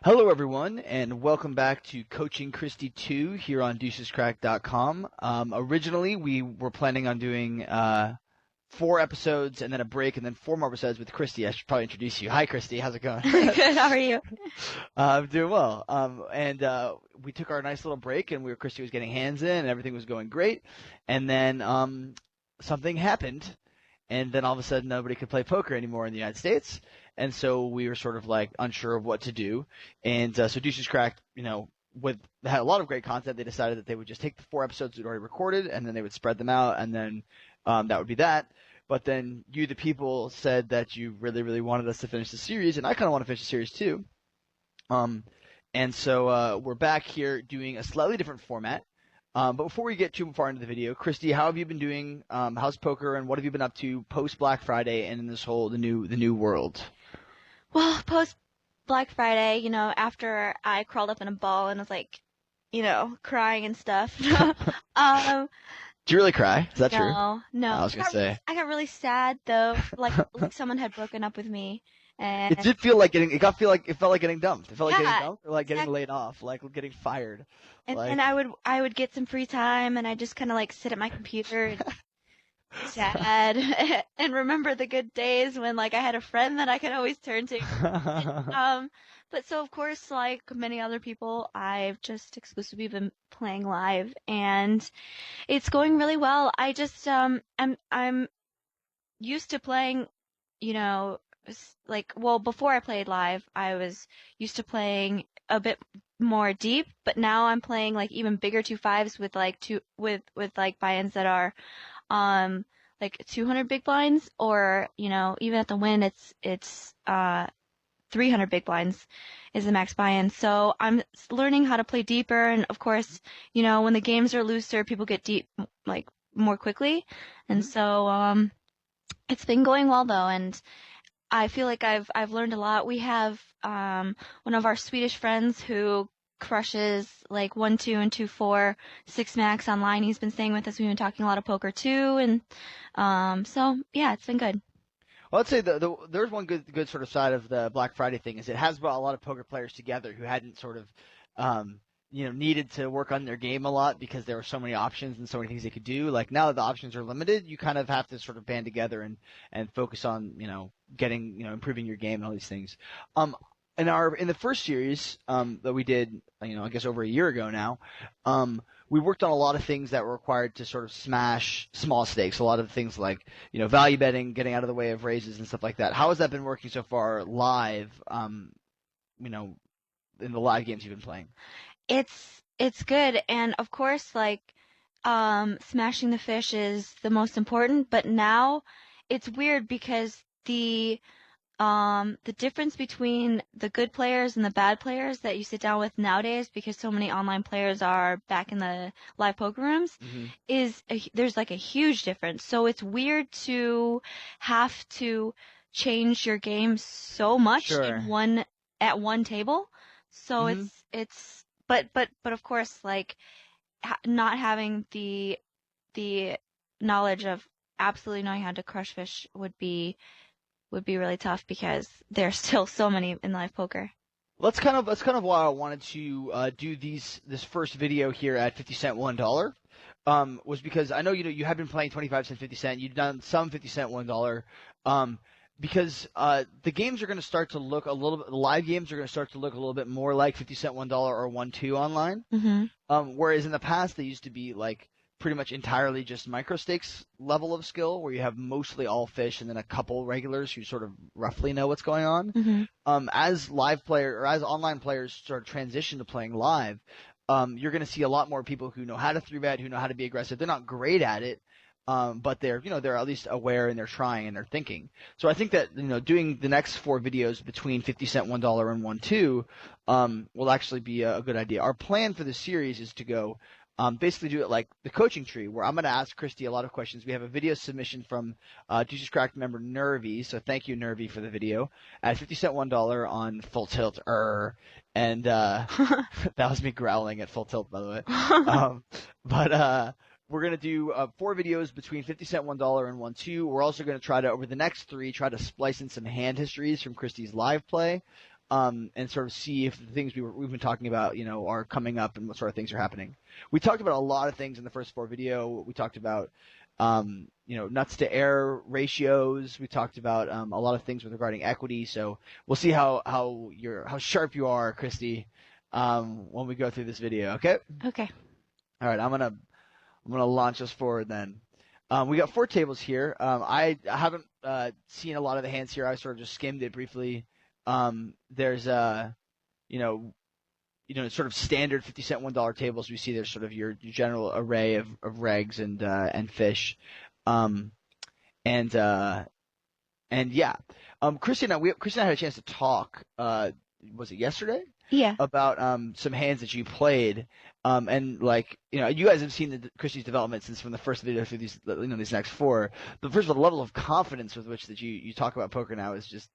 Hello, everyone, and welcome back to Coaching Kristy 2 here on deucescrack.com. Originally, we were planning on doing 4 episodes and then a break and then 4 more episodes with Kristy. I should probably introduce you. Hi, Kristy. How's it going? Good. How are you? I'm doing well. We took our nice little break, and Kristy was getting hands in, and everything was going great. And then something happened, and then all of a sudden, nobody could play poker anymore in the United States. And so we were sort of like unsure of what to do. And so Deuces Cracked, had a lot of great content. They decided that they would just take the 4 episodes we'd already recorded, and then they would spread them out, and then that would be that. But then you, the people, said that you really, really wanted us to finish the series, and I kind of want to finish the series too. And so we're back here doing a slightly different format. But before we get too far into the video, Kristy, how have you been doing? How's poker, and what have you been up to post Black Friday and in this whole the new world? Well, post Black Friday, after I crawled up in a ball and was like, crying and stuff. Did you really cry? Is that true? No. I was gonna say. I got really sad though, like someone had broken up with me. And it did feel like it felt like getting dumped. It felt like getting dumped or like getting exactly. laid off, like getting fired. And I would get some free time and I just kind of like sit at my computer and sad and remember the good days when like I had a friend that I could always turn to. But so of course, like many other people, I've just exclusively been playing live and it's going really well. I just I'm used to playing, before I played live, I was used to playing a bit more deep, but now I'm playing like even bigger 2-5s with like buy-ins that are like 200 big blinds, or even at the win it's 300 big blinds is the max buy-in. So I'm learning how to play deeper, and of course, when the games are looser, people get deep like more quickly, and so it's been going well though, and I feel like I've learned a lot. We have one of our Swedish friends who crushes like 1-2 and 2-4 6 max online. He's been staying with us. We've been talking a lot of poker too, and so yeah, it's been good. Well, I'd say there's one good sort of side of the Black Friday thing is it has brought a lot of poker players together who hadn't sort of needed to work on their game a lot because there were so many options and so many things they could do. Like now that the options are limited, you kind of have to sort of band together and focus on getting improving your game and all these things. In the first series that we did, I guess over a year ago now, we worked on a lot of things that were required to sort of smash small stakes. A lot of things like value betting, getting out of the way of raises and stuff like that. How has that been working so far live? In the live games you've been playing. It's good, and of course, like smashing the fish is the most important. But now it's weird because the difference between the good players and the bad players that you sit down with nowadays, because so many online players are back in the live poker rooms, there's like a huge difference. So it's weird to have to change your game so much at one table. So but of course, like not having the knowledge of absolutely knowing how to crush fish would be really tough because there's still so many in live poker. That's kind of why I wanted to do this first video here at 50 cent $1. Was because I know you have been playing 25 cent 50 cent. You've done some 50 cent $1. Because the games are going to start to look the live games are going to start to look a little bit more like 50 cent $1 or 1-2 online. Whereas in the past they used to be like pretty much entirely just micro stakes level of skill, where you have mostly all fish and then a couple regulars who sort of roughly know what's going on. As online players start to transition to playing live, you're going to see a lot more people who know how to 3-bet, who know how to be aggressive. They're not great at it. But they're at least aware and they're trying and they're thinking. So I think that doing the next 4 videos between 50 cent $1 and 1-2 will actually be a good idea. Our plan for the series is to go basically do it like the coaching tree, where I'm going to ask Kristy a lot of questions. We have a video submission from Deuces Cracked member Nervy, so thank you Nervy for the video at 50 cent $1 on Full Tilt. And that was me growling at Full Tilt, by the way. We're going to do 4 videos between 50 cent $1 and 1-2. We're also going to try to, over the next 3, try to splice in some hand histories from Kristy's live play. and sort of see if the things we've been talking about, are coming up and what sort of things are happening. We talked about a lot of things in the first floor video. We talked about, nuts to air ratios. We talked about a lot of things with regarding equity. So we'll see how sharp you are, Kristy, when we go through this video. Okay. Okay. All right. I'm gonna launch us forward then. We got 4 tables here. I haven't seen a lot of the hands here. I sort of just skimmed it briefly. There's sort of standard 50-cent $1 tables. We see there's sort of your general array of regs and fish, and yeah. Kristy and I had a chance to talk. Was it yesterday? Yeah. About some hands that you played, and you guys have seen Kristy's development since from the first video through these next 4. But first of all, the level of confidence with which that you talk about poker now is just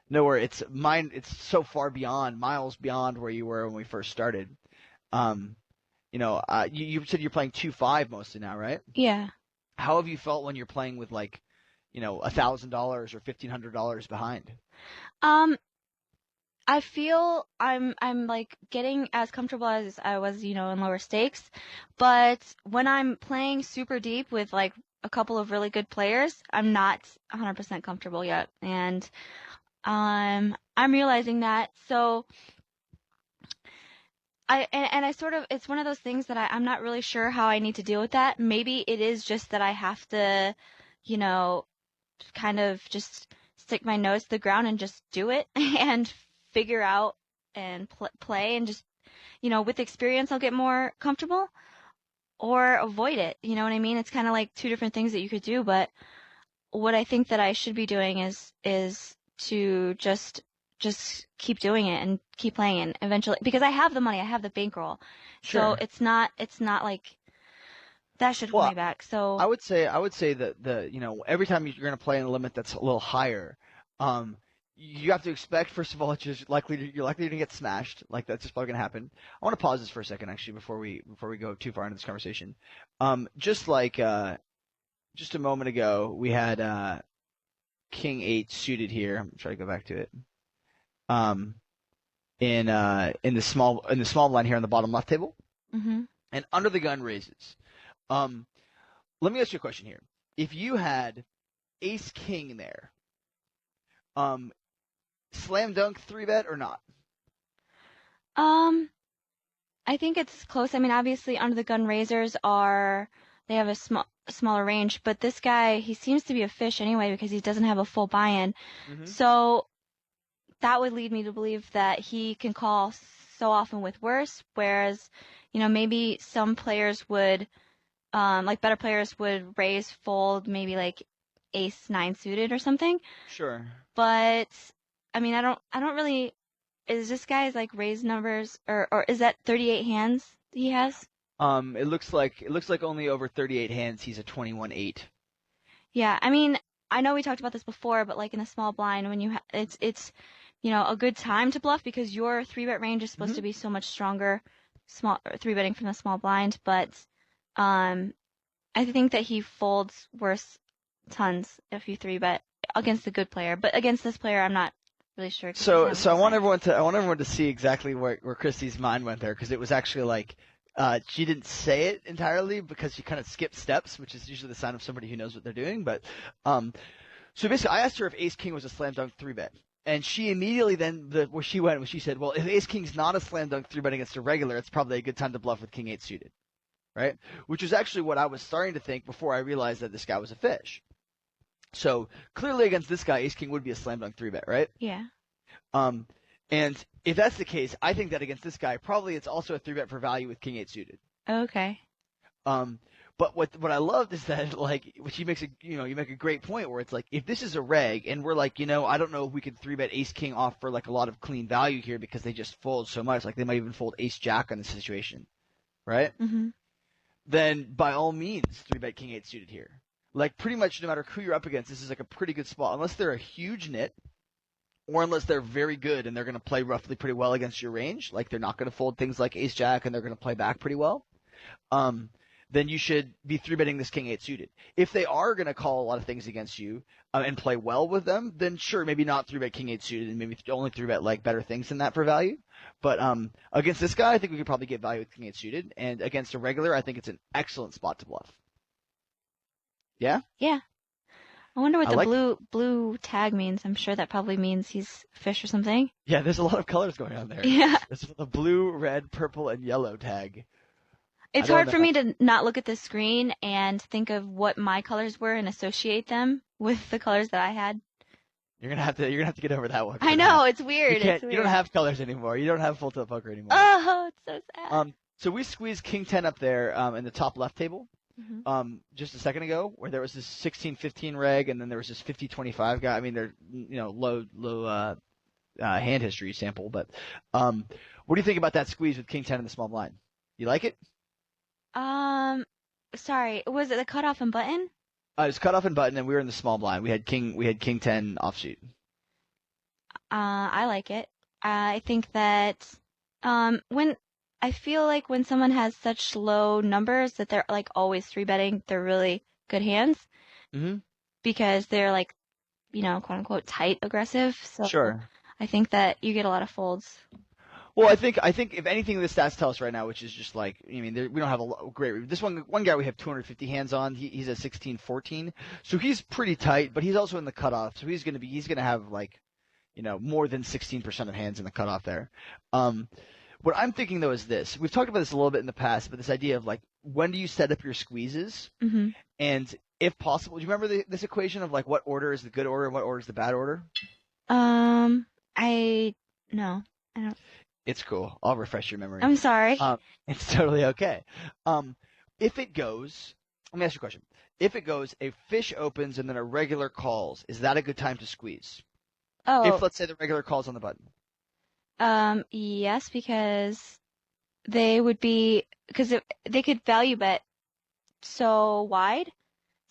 nowhere. It's so far beyond, miles beyond where you were when we first started. You said you're playing 2-5 mostly now, right? Yeah. How have you felt when you're playing with $1,000 or $1,500 behind? I feel I'm like getting as comfortable as I was, in lower stakes. But when I'm playing super deep with like a couple of really good players, I'm not 100% comfortable yet. And I'm realizing that. So I sort of, it's one of those things that I'm not really sure how I need to deal with that. Maybe it is just that I have to, kind of just stick my nose to the ground and just do it and figure out and play and just, with experience I'll get more comfortable, or avoid it. You know what I mean? It's kind of like 2 different things that you could do, but what I think that I should be doing is to just keep doing it and keep playing, and eventually, because I have the money, I have the bankroll. Sure. So it's not like that should hold me back. So I would say that every time you're going to play in a limit that's a little higher, you have to expect, first of all, that you're likely to get smashed. Like, that's just probably going to happen. I want to pause this for a second, actually, before we go too far into this conversation. Just a moment ago, we had King 8 suited here. I'm trying to go back to it. In the small blind here on the bottom left table, and under the gun raises. Let me ask you a question here. If you had Ace King there, slam dunk 3-bet or not? I think it's close. I mean, obviously, under the gun raisers they have a smaller range, but this guy, he seems to be a fish anyway because he doesn't have a full buy-in. So that would lead me to believe that he can call so often with worse, whereas, maybe some players would, better players would raise fold, maybe like Ace 9 suited or something. Sure. But I mean, I don't really. Is this guy's like raise numbers, or is that 38 hands he has? It looks like only over 38 hands he's a 21-8. Yeah, I mean, I know we talked about this before, but like in a small blind, when it's a good time to bluff because your 3-bet range is supposed to be so much stronger, 3-betting from the small blind. But I think that he folds worse tons if you 3-bet against a good player. But against this player, I'm not really sure. So I want everyone to see exactly where Kristy's mind went there, because it was actually like she didn't say it entirely because she kind of skipped steps, which is usually the sign of somebody who knows what they're doing. But so basically, I asked her if Ace King was a slam dunk 3-bet. And she immediately where she went was she said, well, if Ace King's not a slam dunk 3-bet against a regular, it's probably a good time to bluff with King 8 suited, right? Which is actually what I was starting to think before I realized that this guy was a fish. So clearly against this guy, Ace King would be a slam dunk 3-bet, right? Yeah. And if that's the case, I think that against this guy, probably it's also a 3-bet for value with King 8 suited. Okay. But what I loved is that, like, you make a great point where it's like, if this is a reg and we're like, I don't know if we could 3-bet Ace King off for like a lot of clean value here because they just fold so much, like they might even fold Ace Jack on this situation, right? Then by all means 3-bet King 8 suited here. Like, pretty much no matter who you're up against, this is like a pretty good spot, unless they're a huge nit, or unless they're very good and they're going to play roughly pretty well against your range. Like, they're not going to fold things like Ace Jack and they're going to play back pretty well. then you should be three betting this king eight suited. If they are going to call a lot of things against you and play well with them, then sure, maybe not three bet king eight suited and maybe only three bet like better things than that for value. But against this guy, I think we could probably get value with king eight suited, and against a regular, I think it's an excellent spot to bluff. Yeah. Yeah. I wonder what I the like. blue tag means. I'm sure that probably means he's fish or something. Yeah, there's a lot of colors going on there. Yeah. There's the blue, red, purple, and yellow tag. I It's don't hard for know. me to not look at the screen and think of what my colors were and associate them with the colors that I had. You're gonna have to get over that one. I for know, now. it's weird. You can't. It's You weird. don't have colors anymore. You don't have full tilt poker anymore. Oh, it's so sad. So we squeezed king 10 up there in the top left table Hmm. just a second ago, where there was this 16-15 reg, and then there was this 50-25 guy. I mean, they're low hand history sample, but what do you think about that squeeze with king 10 in the small blind? You like it? Sorry, was it the cutoff and button? It was cut off and button, and we were in the small blind. We had king 10 offsuit. I like it. I think that when I feel like when someone has such low numbers that they're like always three betting, they're really good hands Mm-hmm. because they're like, quote unquote tight aggressive. So Sure. I think that you get a lot of folds. Well, I think if anything the stats tell us right now, which is just like, I mean, we don't have a great. This one guy we have 250 hands on. He's a 16-14, so he's pretty tight, but he's also in the cutoff, so he's gonna have like, more than 16% of hands in the cutoff there. What I'm thinking though is this: we've talked about this a little bit in the past, but this idea of like, when do you set up your squeezes, Hmm. and if possible, do you remember this equation of like what order is the good order and what order is the bad order? I no, I don't. It's cool. I'll refresh your memory. I'm sorry. It's totally okay. If it goes, let me ask you a question. If it goes, a fish opens and then a regular calls, is that a good time to squeeze? If, Oh, let's say, the regular calls on the button. yes, because they they could value bet so wide.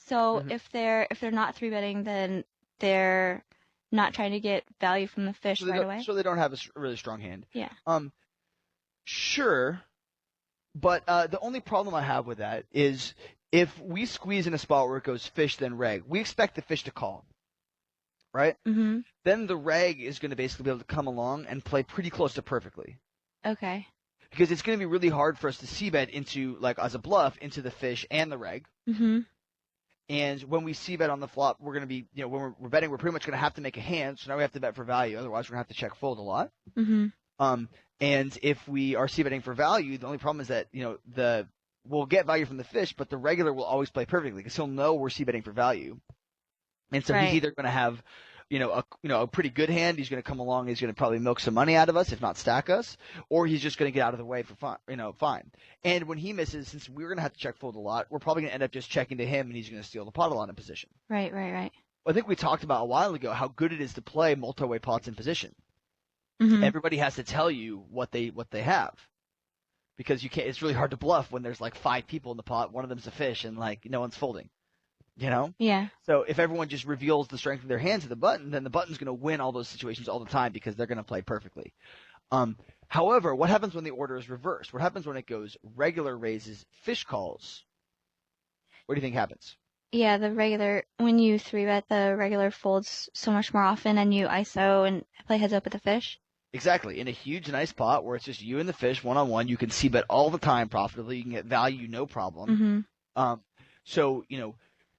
So Hmm. if they're not three betting, then they're not trying to get value from the fish right away. So they don't have a really strong hand. Yeah. Sure, but the only problem I have with that is if we squeeze in a spot where it goes fish then reg, we expect the fish to call, right? Mhm. Then the reg is going to basically be able to come along and play pretty close to perfectly. Okay. Because it's going to be really hard for us to c-bet into, like, as a bluff, into the fish and the reg. Mhm. And when we c-bet on the flop, we're going to be, when we're betting, we're pretty much going to have to make a hand. So now we have to bet for value. Otherwise, we're going to have to check fold a lot. Mhm. And if we are c-betting for value, the only problem is that, we'll get value from the fish, but the regular will always play perfectly because he'll know we're c-betting for value. And so he's Right. either going to have, a pretty good hand. He's going to come along. He's going to probably milk some money out of us, if not stack us, or he's just going to get out of the way for fun, fine. And when he misses, since we're going to have to check fold a lot, we're probably going to end up just checking to him, and he's going to steal the pot a lot in position. Right. Right. Right. I think we talked about a while ago how good it is to play multi-way pots in position. Mhm. Everybody has to tell you what they have, because you can't. It's really hard to bluff when there's like 5 people in the pot. One of them's a fish, and like no one's folding. Yeah. So if everyone just reveals the strength of their hands to the button, then the button's going to win all those situations all the time because they're going to play perfectly. However, what happens when the order is reversed? What happens when it goes regular raises, fish calls? What do you think happens? Yeah. When you three bet, the regular folds so much more often, and you ISO and play heads up with the fish. Exactly. In a huge, nice pot where it's just you and the fish one-on-one, you can c-bet all the time profitably. You can get value, no problem. Mhm. So,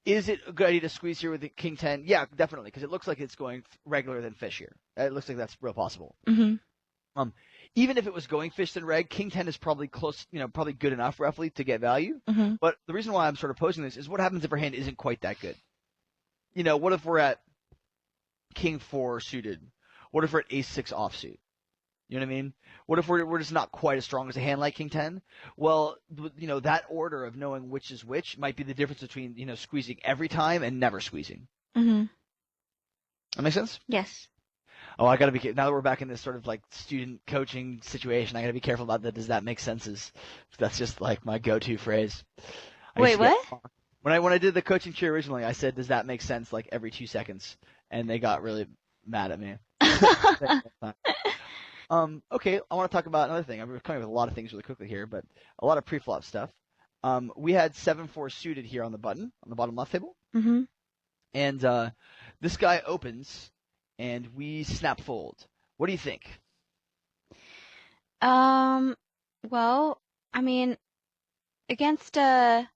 is it a good idea to squeeze here with the king 10? Yeah, definitely, because it looks like it's going regular than fish here. It looks like that's real possible. Mhm. Even if it was going fish than reg, king 10 is probably close, probably good enough roughly to get value. Mhm. But the reason why I'm sort of posing this is what happens if our hand isn't quite that good? What if we're at king 4 suited? What if we're at ace 6 offsuit? You know what I mean? What if we're just not quite as strong as a hand like king 10? Well, that order of knowing which is which might be the difference between, squeezing every time and never squeezing. Mhm. That makes sense? Yes. Oh, I gotta be now that we're back in this sort of like student coaching situation. I gotta be careful about that. Does that make senses? That's just like my go-to phrase. I used Wait, to get- what? when I did the coaching tree originally, I said, "Does that make sense?" like every 2 seconds, and they got really mad at me. Okay, I want to talk about another thing. I'm coming up with a lot of things really quickly here, but a lot of pre-flop stuff. We had 7-4 suited here on the button on the bottom left table, Mhm. and this guy opens, and we snap fold. What do you think? Um, well, I mean, against a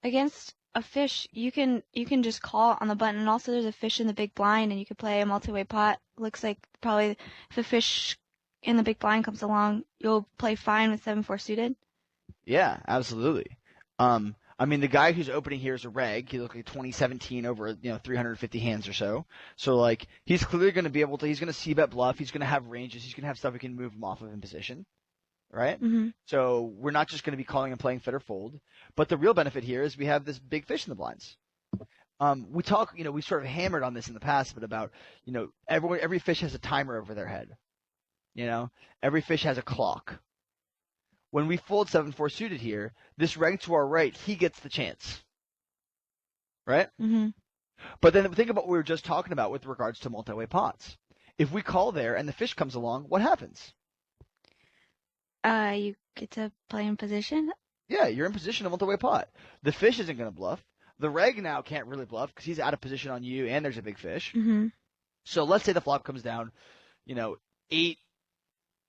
against a fish, you can just call on the button, and also there's a fish in the big blind, and you could play a multi-way pot. Looks like probably if a fish in the big blind comes along, you'll play fine with 7-4 suited. Yeah, absolutely. I mean, the guy who's opening here is a reg. He looks like 2017 over 350 hands or so. So like he's clearly going to be able to. He's going to c bet bluff. He's going to have ranges. He's going to have stuff we can move him off of in position, right? Mhm. So we're not just going to be calling and playing fit or fold. But the real benefit here is we have this big fish in the blinds. We sort of hammered on this in the past, but about every fish has a timer over their head. Every fish has a clock. When we fold 7-4 suited here, this reg to our right, he gets the chance, right? Mhm. But then think about what we were just talking about with regards to multi-way pots. If we call there and the fish comes along, what happens? You get to play in position. Yeah, you're in position of multi-way pot. The fish isn't going to bluff. The reg now can't really bluff because he's out of position on you and there's a big fish. Mhm. So let's say the flop comes down, 8,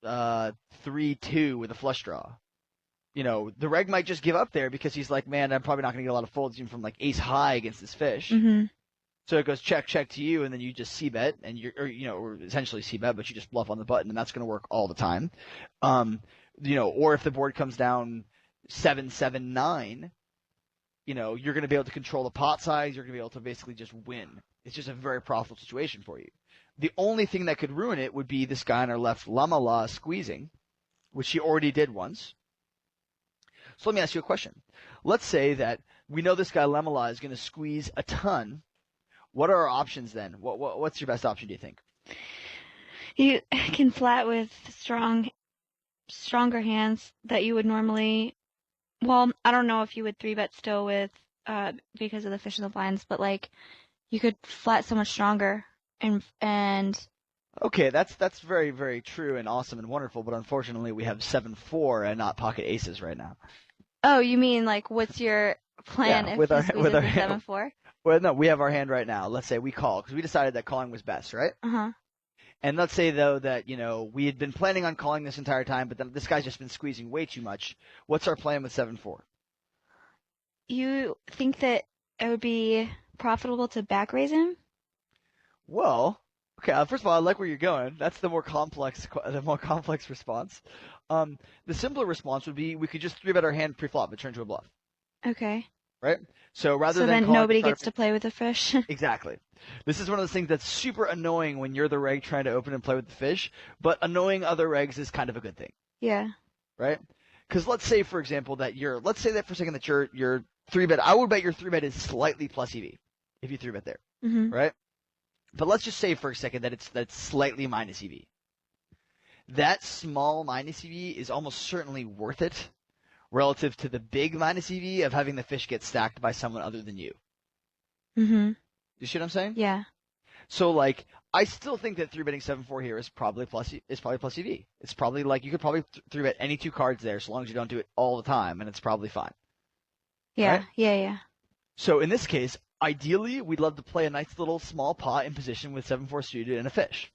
3-2 with a flush draw. The reg might just give up there because he's like, man, I'm probably not going to get a lot of folds even from like ace high against this fish. Mhm. So it goes check, check to you, and then you just c-bet, and or essentially c-bet, but you just bluff on the button, and that's going to work all the time. Or if the board comes down 7-7-9, you're going to be able to control the pot size. You're going to be able to basically just win. It's just a very profitable situation for you. The only thing that could ruin it would be this guy on our left, Lamala, squeezing, which he already did once. So let me ask you a question. Let's say that we know this guy Lamala is going to squeeze a ton. What are our options then? What's your best option, do you think? You can flat with stronger hands that you would normally. Well, I don't know if you would 3-bet still with because of the fish in the blinds, but like you could flat so much stronger and. Okay, that's very, very true and awesome and wonderful, but unfortunately we have 7-4 and not pocket aces right now. Oh, you mean like what's your plan Yeah, if with he our squeezes with our a hand. 7-4? Well, no, we have our hand right now. Let's say we call because we decided that calling was best, right? Uh-huh. And let's say though that we had been planning on calling this entire time, but then this guy's just been squeezing way too much. What's our plan with 7-4? You think that it would be profitable to back raise him? Well, okay. First of all, I like where you're going. That's the more complex response. The simpler response would be we could just 3-bet our hand pre-flop and turn to a bluff, Okay. right? So rather So than then calling nobody the gets to play with the fish. exactly. This is one of those things that's super annoying when you're the reg trying to open and play with the fish, but annoying other regs is kind of a good thing, Yeah. right? Because let's say, for example, let's say that for a second that your 3-bet, I would bet your 3-bet is slightly plus EV if you 3-bet there, Mhm. right? But let's just say for a second that that's slightly minus EV. That small minus EV is almost certainly worth it relative to the big minus EV of having the fish get stacked by someone other than you. Mhm. You see what I'm saying? Yeah. So like, I still think that 3-betting 7-4 here is probably plus EV. It's probably like you could probably 3-bet any two cards there so long as you don't do it all the time, and it's probably fine. Yeah. Right? Yeah. Yeah. So in this case, ideally, we'd love to play a nice little small pot in position with 7-4 suited and a fish.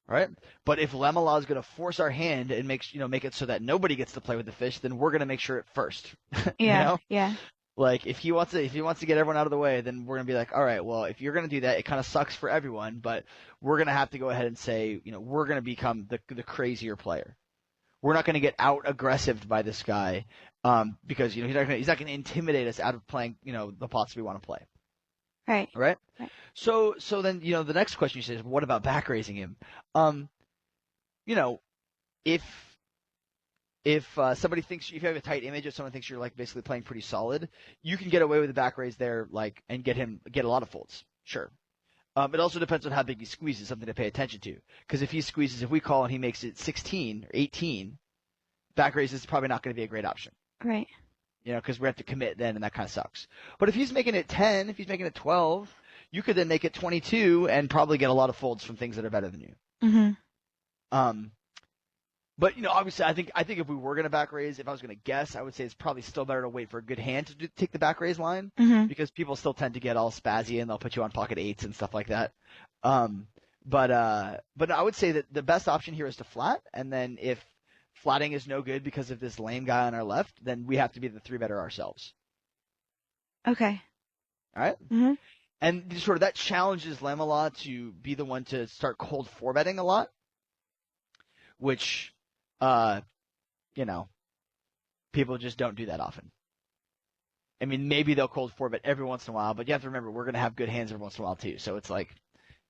Right? But if Lamala is going to force our hand and make it so that nobody gets to play with the fish, then we're going to make sure it first. Yeah. Yeah. Like if he wants to get everyone out of the way, then we're going to be like, all right, well, if you're going to do that, it kind of sucks for everyone, but we're going to have to go ahead and say, we're going to become the crazier player. We're not going to get out aggressive by this guy because he's not going to intimidate us out of playing the pots we want to play. Right. Right? Right. So then the next question you say is what about back raising him? If somebody thinks if you have a tight image, if someone thinks you're like basically playing pretty solid, you can get away with the back raise there, like and get a lot of folds. Sure. It also depends on how big he squeezes, something to pay attention to. Because if we call and he makes it 16 or 18, back raise is probably not going to be a great option. Right. Because we have to commit then, and that kind of sucks. But if he's making it 10, if he's making it 12, you could then make it 22 and probably get a lot of folds from things that are better than you. Mhm. But obviously, I think if we were gonna back raise, if I was gonna guess, I would say it's probably still better to wait for a good hand to take the back raise line Mhm. because people still tend to get all spazzy and they'll put you on pocket eights and stuff like that. Um, but I would say that the best option here is to flat, and then if flatting is no good because of this lame guy on our left, then we have to be the three better ourselves. Okay. All right. Mhm. And sort of that challenges Lem a lot to be the one to start cold four betting a lot, which, uh, you know, people just don't do that often. I mean, maybe they'll cold four bet every once in a while, but you have to remember we're gonna have good hands every once in a while too. So it's like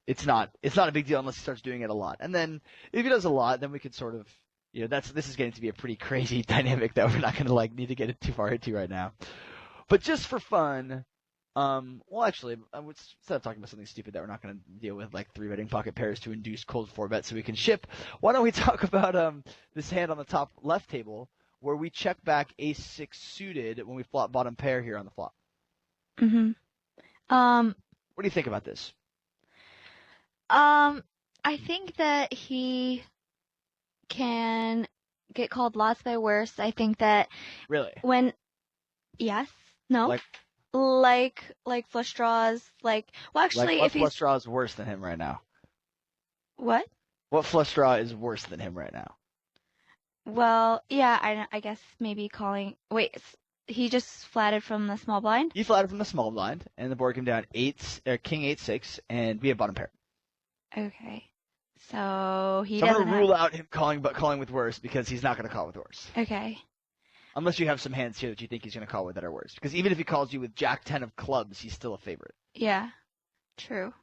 it's not a big deal unless he starts doing it a lot. And then if he does a lot, then we could sort of this is getting to be a pretty crazy dynamic that we're not gonna need to get it too far into right now. But just for fun, well, actually, instead of talking about something stupid that we're not going to deal with, like three betting pocket pairs to induce cold four bet so we can ship, why don't we talk about this hand on the top left table where we check back ace six suited when we flop bottom pair here on the flop? Mhm. Um. What do you think about this? I think that he can get called lots by worse. I think that Really? when yes, no, Like, like flush draws, well, actually, what if flush he's draw is worse than him right now? what? What flush draw is worse than him right now? Well, yeah, I guess maybe calling. Wait, he just flatted from the small blind. He flatted from the small blind, and the board came down king 8-6, and we have bottom pair. Okay, so he So I'm doesn't going to have. rule out him calling with worse because he's not going to call with worse. Okay. Unless you have some hands here that you think he's going to call with that are worse. Because even if he calls you with Jack 10 of clubs, he's still a favorite. Yeah, true.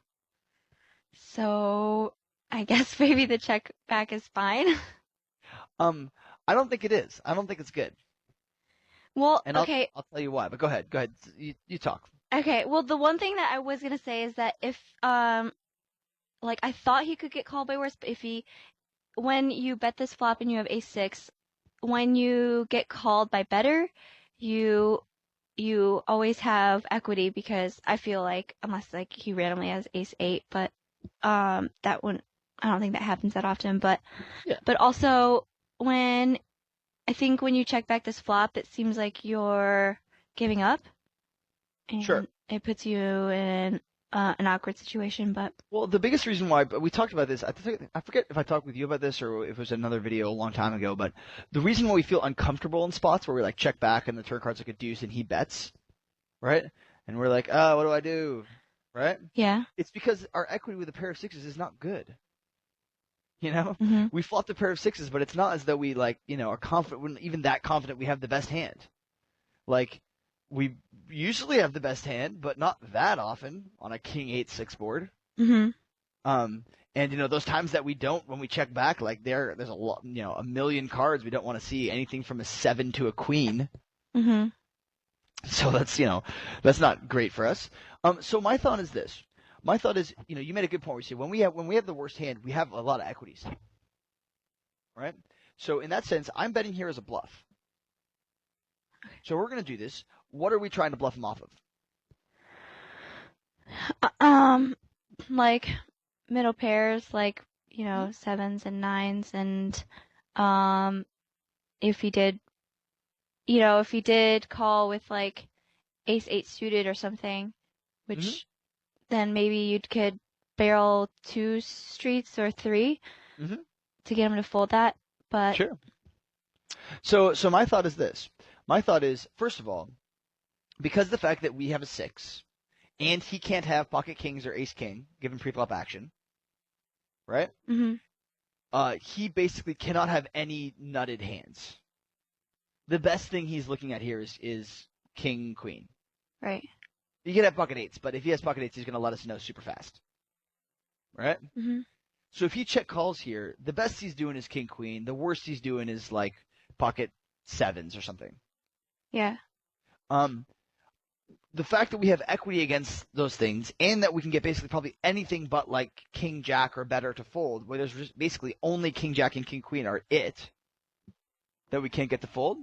So I guess maybe the check back is fine. I don't think it is. I don't think it's good. Well, And okay. I'll tell you why. But go ahead. Go ahead. You talk. Okay, well, the one thing that I was gonna say is that if like I thought he could get called by worse, but when you bet this flop and you have ace six, when you get called by better, you you always have equity because I feel like unless like he randomly has ace eight, but that wouldn't I don't think that happens that often, but Yeah. but also when I think when you check back this flop, it seems like you're giving up and Sure. it puts you in an awkward situation, but Well, the biggest reason why, but we talked about this, I forget if I talked with you about this or if it was another video a long time ago, but the reason why we feel uncomfortable in spots where we like check back and the turn card's like a deuce and he bets, right? And we're like, oh, what do I do? Right? yeah. It's because our equity with a pair of sixes is not good. Hmm. We flopped a pair of sixes, but it's not as though we are confident, we're even that confident we have the best hand. Like, we usually have the best hand, but not that often on a king 8-6 board. Hmm. And those times that we don't, when we check back, like there's a lot, a million cards we don't want to see anything from a 7 to a queen. Hmm. So that's not great for us. So my thought is this. My thought is, you made a good point where you say when we have the worst hand, we have a lot of equities. Right? So in that sense, I'm betting here as a bluff. So we're going to do this. What are we trying to bluff him off of? Like middle pairs, like sevens and nines, and um, if he did, if he did call with like ace eight suited or something, which then maybe you could barrel two streets or three Mm-hmm. to get him to fold that. But Sure. So my thought is this. My thought is, first of all, because the fact that we have a 6, and he can't have pocket kings or ace king, given pre-flop action, right? hmm. He basically cannot have any nutted hands. The best thing he's looking at here is king, queen. Right. He can have pocket eights, but if he has pocket eights, he's going to let us know super fast. Right? Hmm. So if he check calls here, the best he's doing is king, queen. The worst he's doing is like pocket sevens or something. Yeah. The fact that we have equity against those things and that we can get basically probably anything but like king, jack or better to fold, where there's just basically only king, jack, and king, queen are it that we can't get to fold.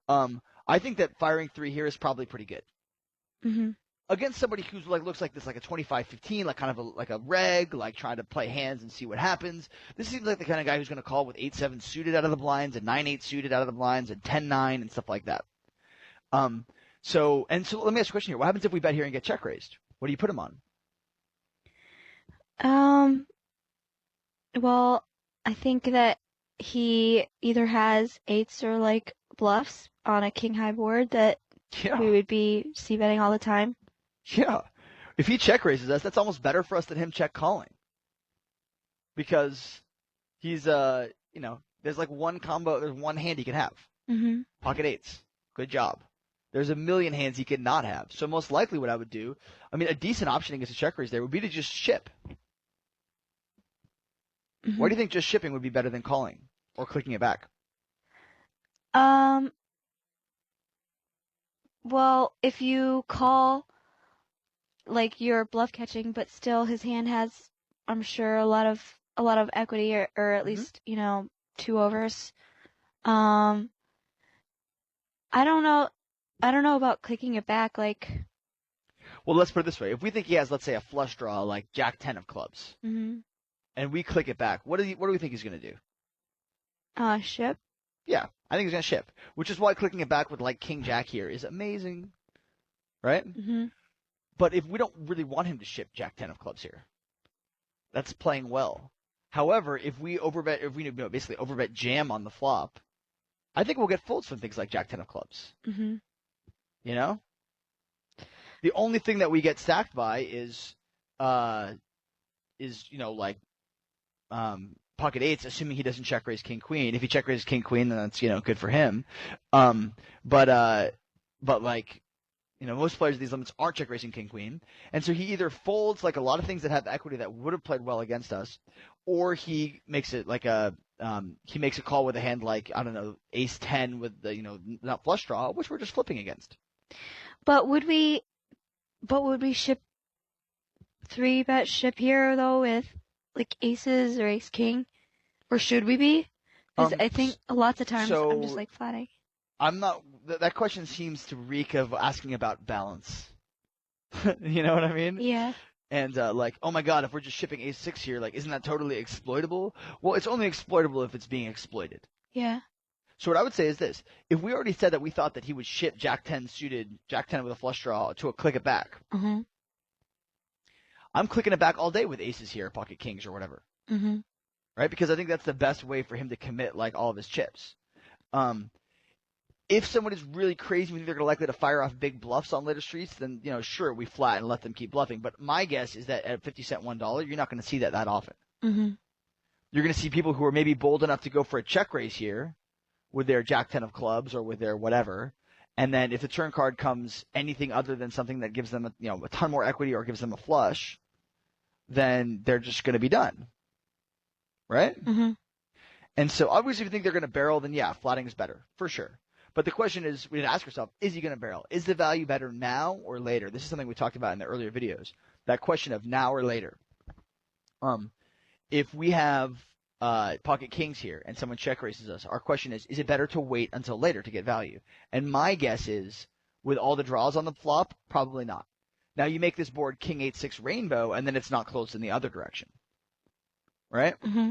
I think that firing 3 here is probably pretty good. Hmm. against somebody who's like looks like this, like a 25-15, like kind of like a reg, like trying to play hands and see what happens. This seems like the kind of guy who's going to call with 8-7 suited out of the blinds and 9-8 suited out of the blinds and 10-9 and stuff like that. So let me ask you a question here. What happens if we bet here and get check raised? What do you put him on? Well, I think that he either has eights or like bluffs on a king high board that Yeah. we would be c-betting all the time. Yeah. If he check raises us, that's almost better for us than him check calling. Because he's there's like one combo, there's one hand he can have. Mm-hmm. Pocket eights. Good job. There's a million hands he could not have. So most likely what I would do, I mean, a decent option against a check raise there would be to just ship. Mm-hmm. Why do you think just shipping would be better than calling or clicking it back? Well, if you call, like you're bluff catching, but still his hand has, I'm sure, a lot of equity or at least, 2 overs. I don't know about clicking it back, like. Well, let's put it this way. If we think he has, let's say, a flush draw like Jack 10 of clubs, Mm-hmm. and we click it back, what do we think he's going to do? Ship. Yeah, I think he's going to ship, which is why clicking it back with like King Jack here is amazing, right? Mm-hmm. But if we don't really want him to ship Jack 10 of clubs here, that's playing well. However, if we basically overbet jam on the flop, I think we'll get folds from things like Jack 10 of clubs. Mm-hmm. You know? The only thing that we get stacked by is pocket eights, assuming he doesn't check raise king queen. If he check raises king queen, then that's good for him. But like most players of these limits aren't check raising king queen, and so he either folds like a lot of things that have equity that would have played well against us, or he makes it like he makes a call with a hand like I don't know ace 10 with the not flush draw, which we're just flipping against. But would we ship 3-bet ship here though with like aces or ace king, or should we be? Because I think lots of times I'm just like flatting. I'm not. That question seems to reek of asking about balance. You know what I mean? Yeah. And like, oh my God, if we're just shipping ace 6 here, like, isn't that totally exploitable? Well, it's only exploitable if it's being exploited. Yeah. So what I would say is this: if we already said that we thought that he would ship Jack 10 suited, Jack 10 with a flush draw to a click it back. Mm-hmm. I'm clicking it back all day with aces here, pocket kings or whatever. Mm-hmm. Right? Because I think that's the best way for him to commit like all of his chips. If someone is really crazy, we think they're likely to fire off big bluffs on later streets, then sure, we flat and let them keep bluffing. But my guess is that at 50 cent $1, you're not going to see that often. Mm-hmm. You're going to see people who are maybe bold enough to go for a check raise here with their Jack 10 of clubs or with their whatever. And then if the turn card comes anything other than something that gives them a ton more equity or gives them a flush, then they're just going to be done. Right? Mm-hmm. And so obviously if you think they're going to barrel, then yeah, flatting is better, for sure. But the question is, we need to ask ourselves, is he going to barrel? Is the value better now or later? This is something we talked about in the earlier videos. That question of now or later. If we have pocket kings here and someone check raises us, our question is it better to wait until later to get value? And my guess is, with all the draws on the flop, probably not. Now you make this board king 8-6 rainbow, and then it's not closed in the other direction. Right? Mm-hmm.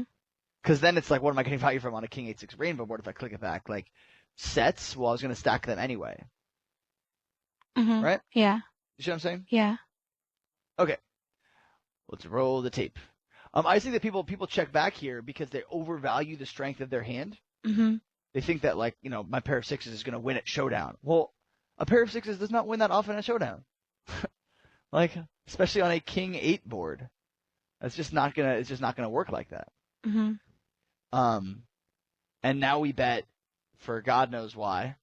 Because then it's like, what am I getting value from on a king 8-6 rainbow board if I click it back? Like, sets, well, I was going to stack them anyway. Mm-hmm. Right? Yeah. You see what I'm saying? Yeah. Okay. Let's roll the tape. I think that people check back here because they overvalue the strength of their hand. Mm-hmm. They think that, like, my pair of sixes is going to win at showdown. Well, a pair of sixes does not win that often at showdown. Like, especially on a king 8 board. It's just not gonna work like that. Mm-hmm. And now we bet for God knows why.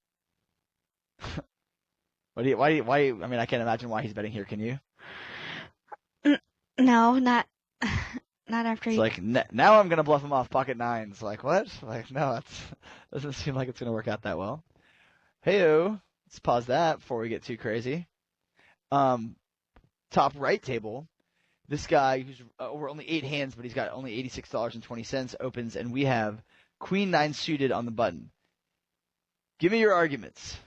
Why? I mean, I can't imagine why he's betting here. Can you? No, not after. It's like now I'm gonna bluff him off pocket nines. Like what? Like no, that doesn't seem like it's gonna work out that well. Heyo, let's pause that before we get too crazy. Top right table. This guy who's over only 8 hands, but he's got only $86.20 opens, and we have Queen 9 suited on the button. Give me your arguments.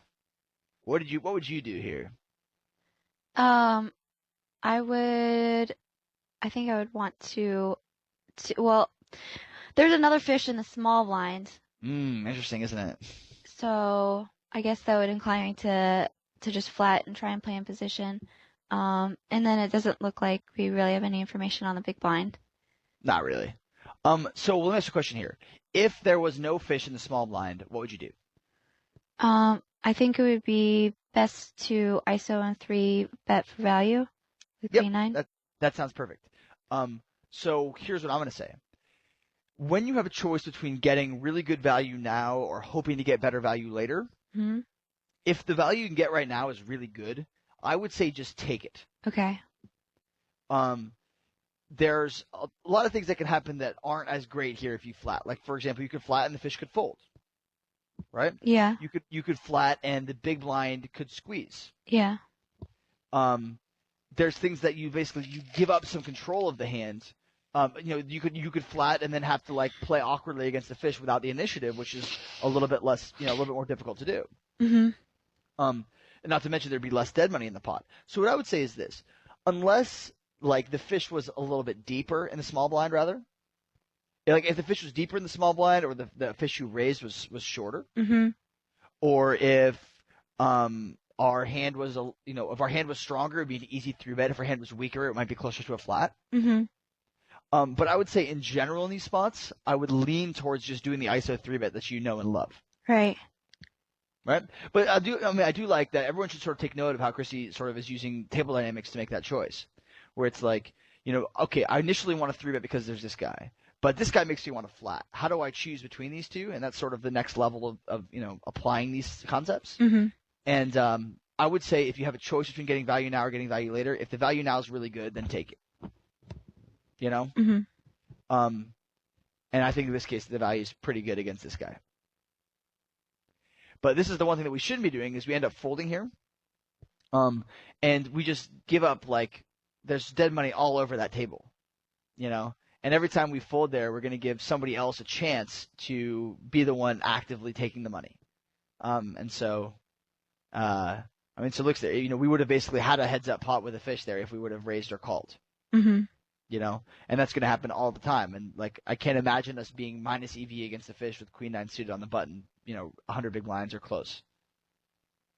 What would you do here? Um, I would, I think I would want well, there's another fish in the small blind, Interesting, isn't it? so I guess that would incline me to just flat and try and play in position. And then it doesn't look like we really have any information on the big blind. Not really. So let me ask you a question here. If there was no fish in the small blind, what would you do? I think it would be best to ISO and three bet for value with Yep, queen nine. that sounds perfect. So here's what I'm gonna say. When you have a choice between getting really good value now or hoping to get better value later, Hmm. if the value you can get right now is really good, I would say just take it. Okay. Um, there's a lot of things that can happen that aren't as great here if you flat. Like for example, you could flat and the fish could fold, right? Yeah. You could flat and the big blind could squeeze. Yeah. Um, there's things that you give up some control of the hand. You could flat and then have to like play awkwardly against the fish without the initiative, which is a little bit less, a little bit more difficult to do. Hmm. And not to mention there'd be less dead money in the pot. So what I would say is this: unless like the fish was a little bit deeper in the small blind, rather, like if the fish was deeper in the small blind, or the fish you raised was shorter, Hmm. or if our hand was if our hand was stronger, it'd be an easy three bet. If our hand was weaker, it might be closer to a flat. Hmm. But I would say in general in these spots, I would lean towards just doing the ISO three bet that you know and love. Right. Right? But I do like that everyone should sort of take note of how Kristy sort of is using table dynamics to make that choice. Where it's like, okay, I initially want a three bet because there's this guy. But this guy makes me want a flat. How do I choose between these two? And that's sort of the next level of applying these concepts. Hmm. And I would say if you have a choice between getting value now or getting value later, if the value now is really good, then take it. You know? Hmm. Um, and I think in this case the value is pretty good against this guy. But this is the one thing that we shouldn't be doing is we end up folding here. And we just give up like there's dead money all over that table. And every time we fold there, we're going to give somebody else a chance to be the one actively taking the money. And so, so it looks there, we would have basically had a heads up pot with a fish there if we would have raised or called. Hmm. And that's going to happen all the time. And like, I can't imagine us being minus EV against the fish with queen nine suited on the button, 100 big blinds or close.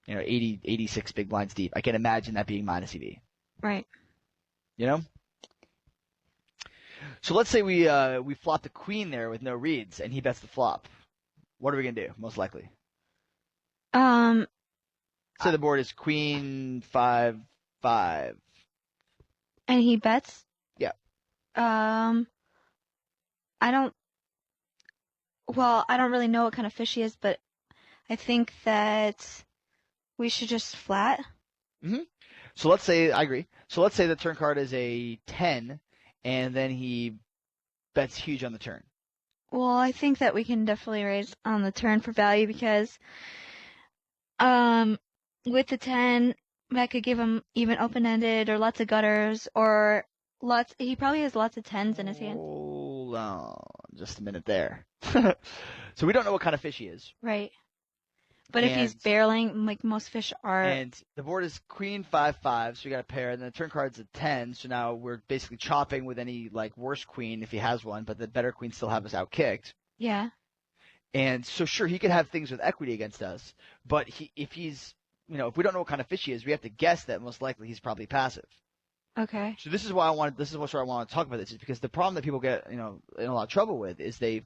80, 86 big blinds deep. I can't imagine that being minus EV. Right. So let's say we flop the queen there with no reads, and he bets the flop. What are we gonna do? Most likely. Um, So the board is queen 5-5. and he bets. Yeah. I don't. Well, I don't really know what kind of fish he is, but I think that we should just flat. Mm-hmm. So let's say I agree. So let's say the turn card is a 10, and then he bets huge on the turn. Well, I think that we can definitely raise on the turn for value because, with the 10, that could give him even open-ended or lots of gutters or lots. He probably has lots of 10s in his hand. Hold on, just a minute there. So we don't know what kind of fish he is. Right. But if he's barreling, like most fish are. And the board is queen 5-5, so we got a pair, and then the turn card's a 10, so now we're basically chopping with any like worse queen if he has one, but the better queen still have us outkicked. Yeah. And so sure, he could have things with equity against us, but if he's, if we don't know what kind of fish he is, we have to guess that most likely he's probably passive. Okay. So this is why I want to talk about this, is because the problem that people get, in a lot of trouble with is they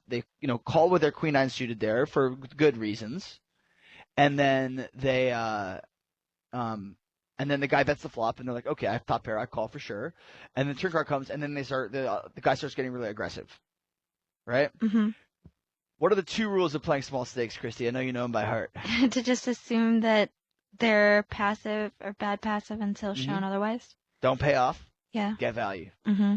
call with their queen nine suited there for good reasons. And then and then the guy bets the flop, and they're like, okay, I have top pair, I call for sure. And the turn card comes, and then the guy starts getting really aggressive, right? Mm-hmm. What are the two rules of playing small stakes, Kristy? I know you know them by heart. To just assume that they're passive or bad passive until shown otherwise. Don't pay off. Yeah. Get value. Mm-hmm.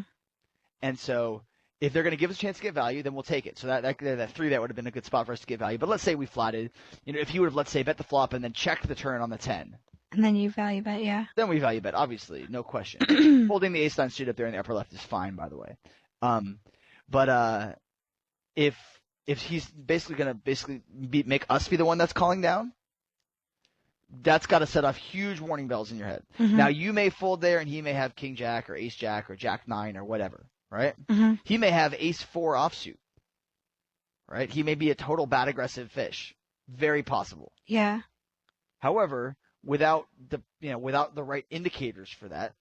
And so if they're going to give us a chance to get value, then we'll take it. So that three bet would have been a good spot for us to get value. But let's say we flatted. If he would have, let's say, bet the flop and then checked the turn on the 10. And then you value bet, yeah. Then we value bet, obviously, no question. Holding the ace nine suit up there in the upper left is fine, by the way. But if he's basically going to make us be the one that's calling down, That's got to set off huge warning bells in your head. Mhm. Now, you may fold there, and he may have king jack or ace jack or jack nine or whatever, right? Mhm. He may have ace four offsuit, right? He may be a total bad aggressive fish. Very possible. Yeah. However, without the right indicators for that,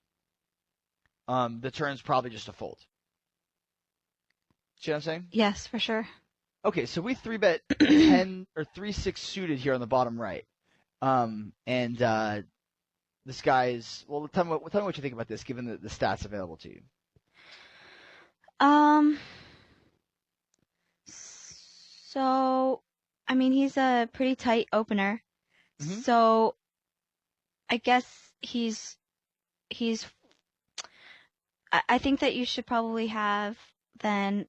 the turn's probably just a fold. See what I'm saying? Yes, for sure. Okay, so we 3-bet 10 or 3-6 suited here on the bottom right. And this guy is, well, tell me what you think about this, given the stats available to you. Um. So, I mean, he's a pretty tight opener. Mm-hmm. So, I guess he's. I think that you should probably have then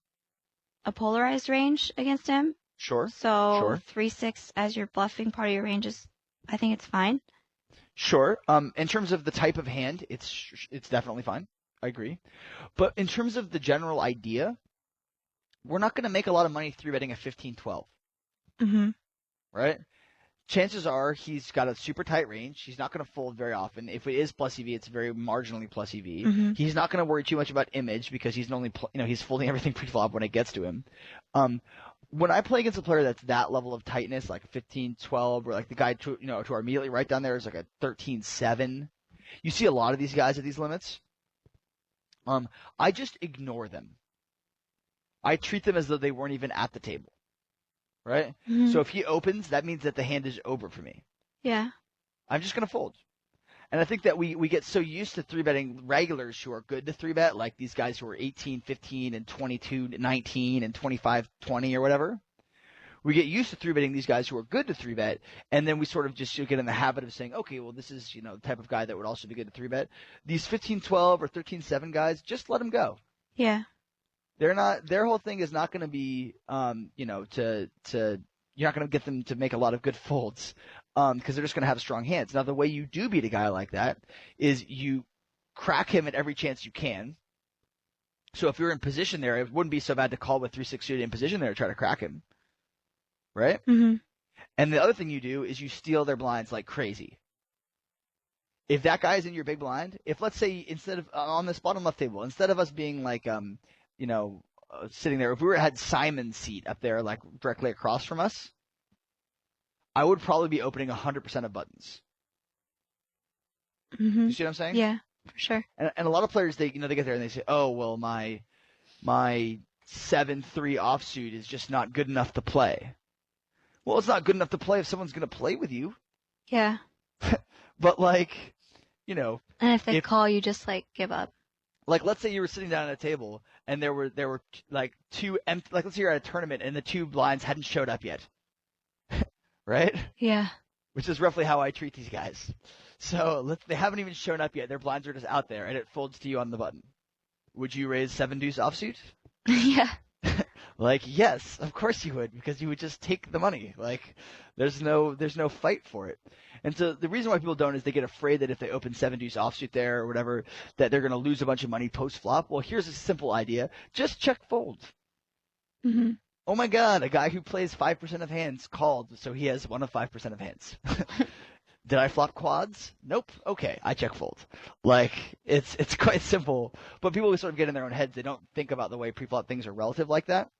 a polarized range against him. Sure. So Sure. 3-6 as your bluffing part of your range is, I think it's fine. Sure. In terms of the type of hand, it's definitely fine. I agree. But in terms of the general idea, we're not going to make a lot of money 3-betting a 15-12, Mhm. right? Chances are he's got a super tight range. He's not going to fold very often. If it is plus EV, it's very marginally plus EV. Mhm. He's not going to worry too much about image because he's only he's folding everything pre-flop when it gets to him. When I play against a player that's that level of tightness, like a 15-12, or like the guy to our immediately right down there is like a 13-7. You see a lot of these guys at these limits. I just ignore them. I treat them as though they weren't even at the table. Right? Mhm. So if he opens, that means that the hand is over for me. Yeah. I'm just going to fold. And I think that we get so used to 3-betting regulars who are good to 3-bet, like these guys who are 18, 15, and 22, 19, and 25, 20, or whatever. We get used to 3-betting these guys who are good to 3-bet, and then we sort of just get in the habit of saying, okay, well, this is the type of guy that would also be good to 3-bet. These 15-12 or 13-7 guys, just let them go. Yeah. They're not. Their whole thing is not going to be, you're not going to get them to make a lot of good folds, because they're just going to have strong hands. Now, the way you do beat a guy like that is you crack him at every chance you can. So if you're in position there, it wouldn't be so bad to call with 3-6 suited in position there to try to crack him, right? Mhm. And the other thing you do is you steal their blinds like crazy. If that guy's in your big blind, if let's say instead of on this bottom left table, instead of us being like sitting there, if we had Simon's seat up there, like directly across from us, I would probably be opening 100% of buttons. Mhm. You see what I'm saying? Yeah, for sure. And a lot of players, they get there and they say, oh, well, my 7-3 offsuit is just not good enough to play. Well, it's not good enough to play if someone's going to play with you. Yeah. But And if they call, you just like give up. Like, let's say you were sitting down at a table and there were like two empty, like let's say you're at a tournament and the two blinds hadn't showed up yet, right? Yeah. Which is roughly how I treat these guys. So they haven't even shown up yet. Their blinds are just out there and it folds to you on the button. Would you raise 7-deuce offsuit? Yeah. Like, yes, of course you would, because you would just take the money. Like, there's no fight for it. And so the reason why people don't is they get afraid that if they open 7-deuce offsuit there or whatever, that they're going to lose a bunch of money post-flop. Well, here's a simple idea. Just check fold. Mhm. Oh my God, a guy who plays 5% of hands called, so he has one of 5% of hands. Did I flop quads? Nope. Okay, I check fold. Like, it's quite simple, but people sort of get in their own heads. They don't think about the way pre-flop things are relative like that.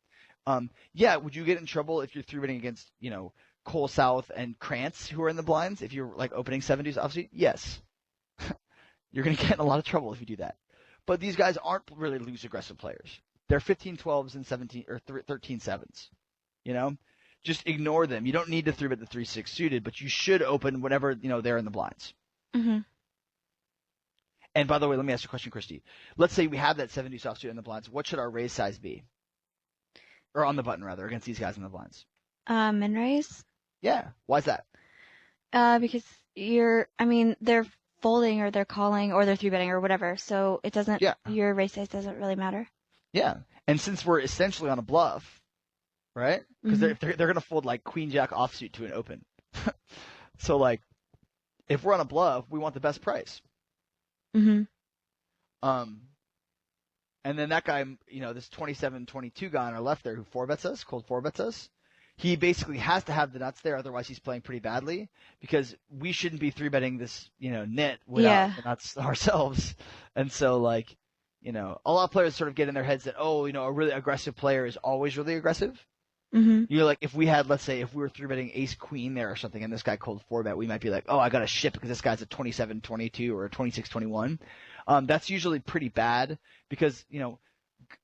Yeah, would you get in trouble if you're 3-betting against, Cole South and Krantz who are in the blinds? If you're like opening 7-deuce offsuit? Yes. You're going to get in a lot of trouble if you do that. But these guys aren't really loose aggressive players. They're 15-12s and 17 or 13-7s. Just ignore them. You don't need to 3-bet the 3-6 suited, but you should open whenever, they're in the blinds. Mhm. And by the way, let me ask you a question, Kristy. Let's say we have that 7-deuce offsuit in the blinds. What should our raise size be? Or on the button, rather, against these guys in the blinds. Min raise? Yeah. Why is that? Because they're folding or they're calling or they're 3-betting or whatever. So it doesn't, Yeah. your raise size doesn't really matter. Yeah. And since we're essentially on a bluff, right? Because they're going to fold like queen jack offsuit to an open. So like, if we're on a bluff, we want the best price. Mhm. And then that guy, this 27-22 guy on our left there who 4-bets us, cold 4-bets us, he basically has to have the nuts there, otherwise he's playing pretty badly, because we shouldn't be three betting this, nit without Yeah. the nuts ourselves. And so like, a lot of players sort of get in their heads that, oh, a really aggressive player is always really aggressive. Mhm. Like if we had, let's say, if we were three betting ace queen there or something, and this guy called four bet, we might be like, oh, I got to ship because this guy's a 27-22 or a 26-21. That's usually pretty bad because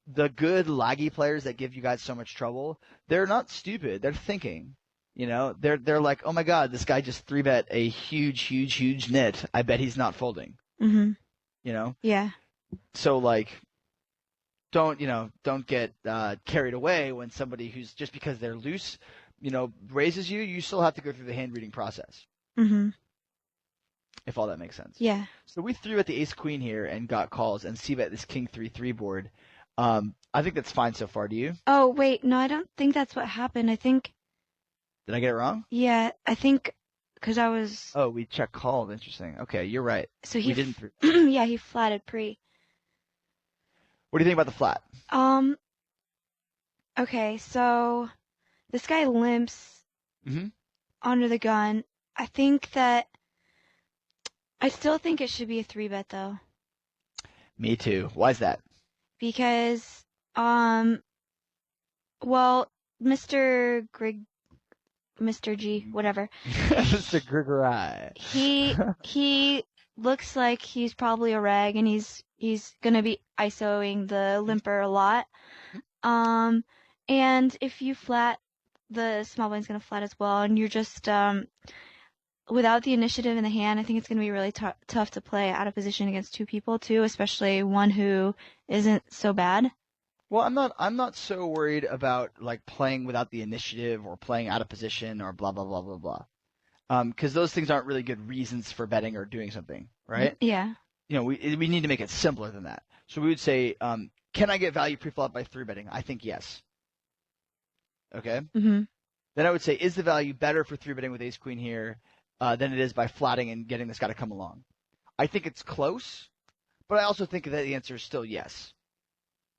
the good laggy players that give you guys so much trouble, they're not stupid. They're thinking. They're like, oh my god, this guy just three bet a huge nit. I bet he's not folding. Mhm. You know. Yeah. So like, don't get carried away when somebody who's just because they're loose, raises you. You still have to go through the hand reading process. Mhm. If all that makes sense. Yeah. So we threw at the ace queen here and got calls and see bet this king 3-3 board. I think that's fine so far. Do you? Oh, wait, no, I don't think that's what happened. I think, Did I get it wrong? yeah, I think, because I was, Oh, we check called. Interesting. Okay, you're right. so We didn't. yeah, he flatted pre. What do you think about the flat? Okay, so this guy limps Mm-hmm. under the gun. I still think it should be a 3-bet though, Me too. Why is that? because, well, Mr. G, whatever. Mr. Grigori. He looks like he's probably a reg, and he's gonna be ISOing the limper a lot. And if you flat, the small blind's gonna flat as well, and you're just without the initiative in the hand, I think it's gonna be really tough to play out of position against two people too, especially one who isn't so bad. Well, I'm not so worried about like playing without the initiative or playing out of position or blah blah blah blah blah. Because those things aren't really good reasons for betting or doing something, right? Yeah. We need to make it simpler than that. So we would say, can I get value pre-flop by three betting? I think yes. Okay. Mhm. Then I would say, is the value better for three betting with ace queen here than it is by flatting and getting this guy to come along? I think it's close, but I also think that the answer is still yes.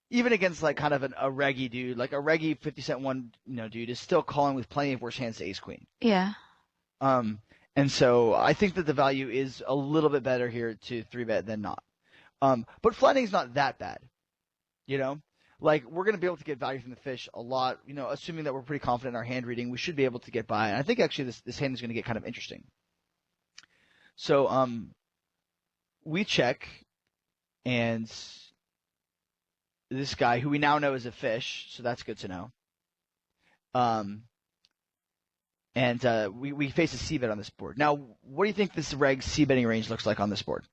Even against like kind of a reggy dude, like a reggy 50-cent one, dude is still calling with plenty of worse hands to ace queen. Yeah. And so I think that the value is a little bit better here to three bet than not. But flatting is not that bad, Like we're going to be able to get value from the fish a lot, assuming that we're pretty confident in our hand reading, we should be able to get by. And I think actually this hand is going to get kind of interesting. So we check, and this guy, who we now know is a fish, so that's good to know. And we face a c-bet on this board. Now, what do you think this reg c-betting range looks like on this board?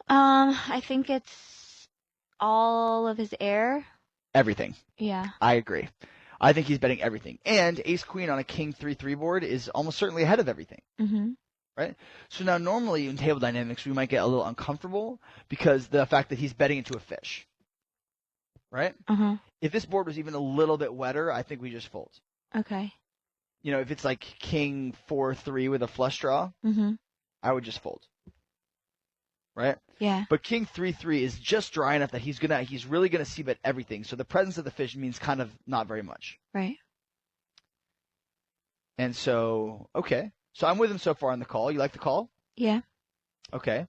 I think it's all of his air. Everything. Yeah. I agree. I think he's betting everything. And ace queen on a king 3-3 board is almost certainly ahead of everything. Mm-hmm. Right? So now normally in table dynamics we might get a little uncomfortable because the fact that he's betting into a fish. Right? Uh-huh. If this board was even a little bit wetter, I think we just fold. Okay. If it's like king 4-3 with a flush draw, I would just fold. Right? Yeah. But king 3-3 is just dry enough that he's really gonna c-bet everything. So the presence of the fish means kind of not very much. Right. And so, okay. So I'm with him so far on the call. You like the call? Yeah. Okay.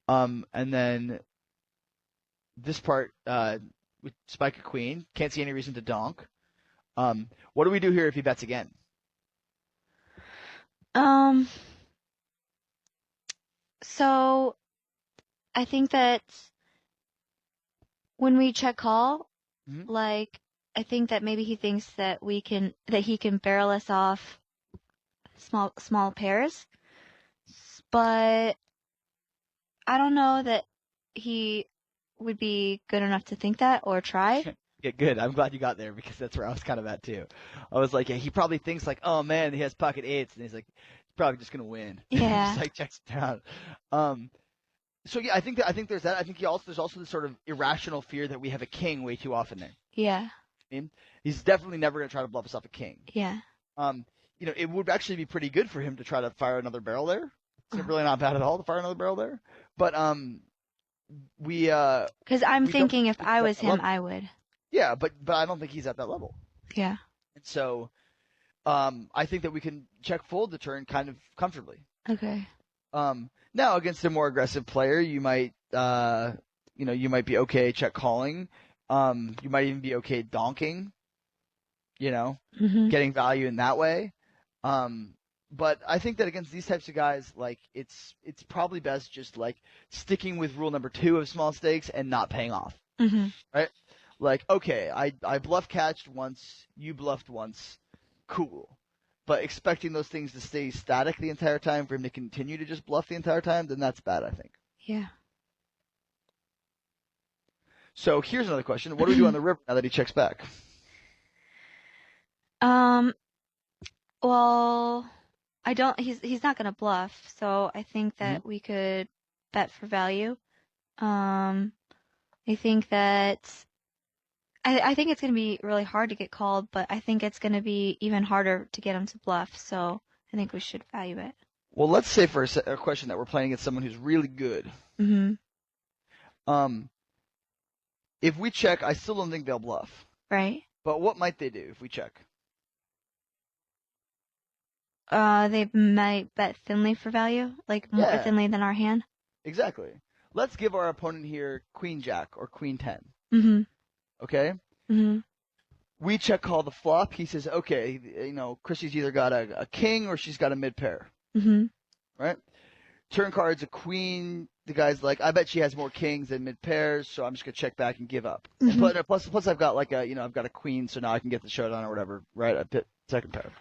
And then this part, we spike a queen. Can't see any reason to donk. What do we do here if he bets again? So I think that when we check call, like I think that maybe he thinks that he can barrel us off small pairs, but I don't know that he would be good enough to think that or try. Yeah, good. I'm glad you got there because that's where I was kind of at too. I was like, yeah, he probably thinks like, oh man, he has pocket eights, and he's like, he's probably just gonna win. Yeah. Just like checks it down. So yeah, I think there's that. I think there's also this sort of irrational fear that we have a king way too often there. Yeah. I mean, he's definitely never gonna try to bluff us off a king. Yeah. It would actually be pretty good for him to try to fire another barrel there. It's really not bad at all to fire another barrel there. But because I'm thinking if I was him, I would. Yeah, but I don't think he's at that level. Yeah. And so I think that we can check fold the turn kind of comfortably. Okay. Now against a more aggressive player, you might you might be okay check calling. You might even be okay donking, Mhm. getting value in that way. But I think that against these types of guys, like it's probably best just like sticking with rule number 2 of small stakes and not paying off, Mhm. right? Like, okay, I bluff catched once, you bluffed once, cool. But expecting those things to stay static the entire time for him to continue to just bluff the entire time, then that's bad, I think. Yeah. So here's another question: what do we do on the river now that he checks back? Um. Well, I don't. He's not gonna bluff, so I think Hmm. that we could bet for value. Um. I think that I think it's gonna be really hard to get called, but I think it's gonna be even harder to get him to bluff. So I think we should value it. Well, let's say for a question that we're playing against someone who's really good. Mhm. Um, if we check, I still don't think they'll bluff. Right. But what might they do if we check? They might bet thinly for value, like more Yeah, thinly than our hand. exactly. Let's give our opponent here Queen Jack or Queen 10. Mhm. Okay? Mhm. We check call the flop. He says, okay, Kristy's either got a king or she's got a mid pair, Mhm. right? Turn card's a queen. The guy's like, I bet she has more kings than mid pairs, so I'm just gonna check back and give up. And Mhm. plus I've got like I've got a queen, so now I can get the showdown or whatever, right? A pit, second pair.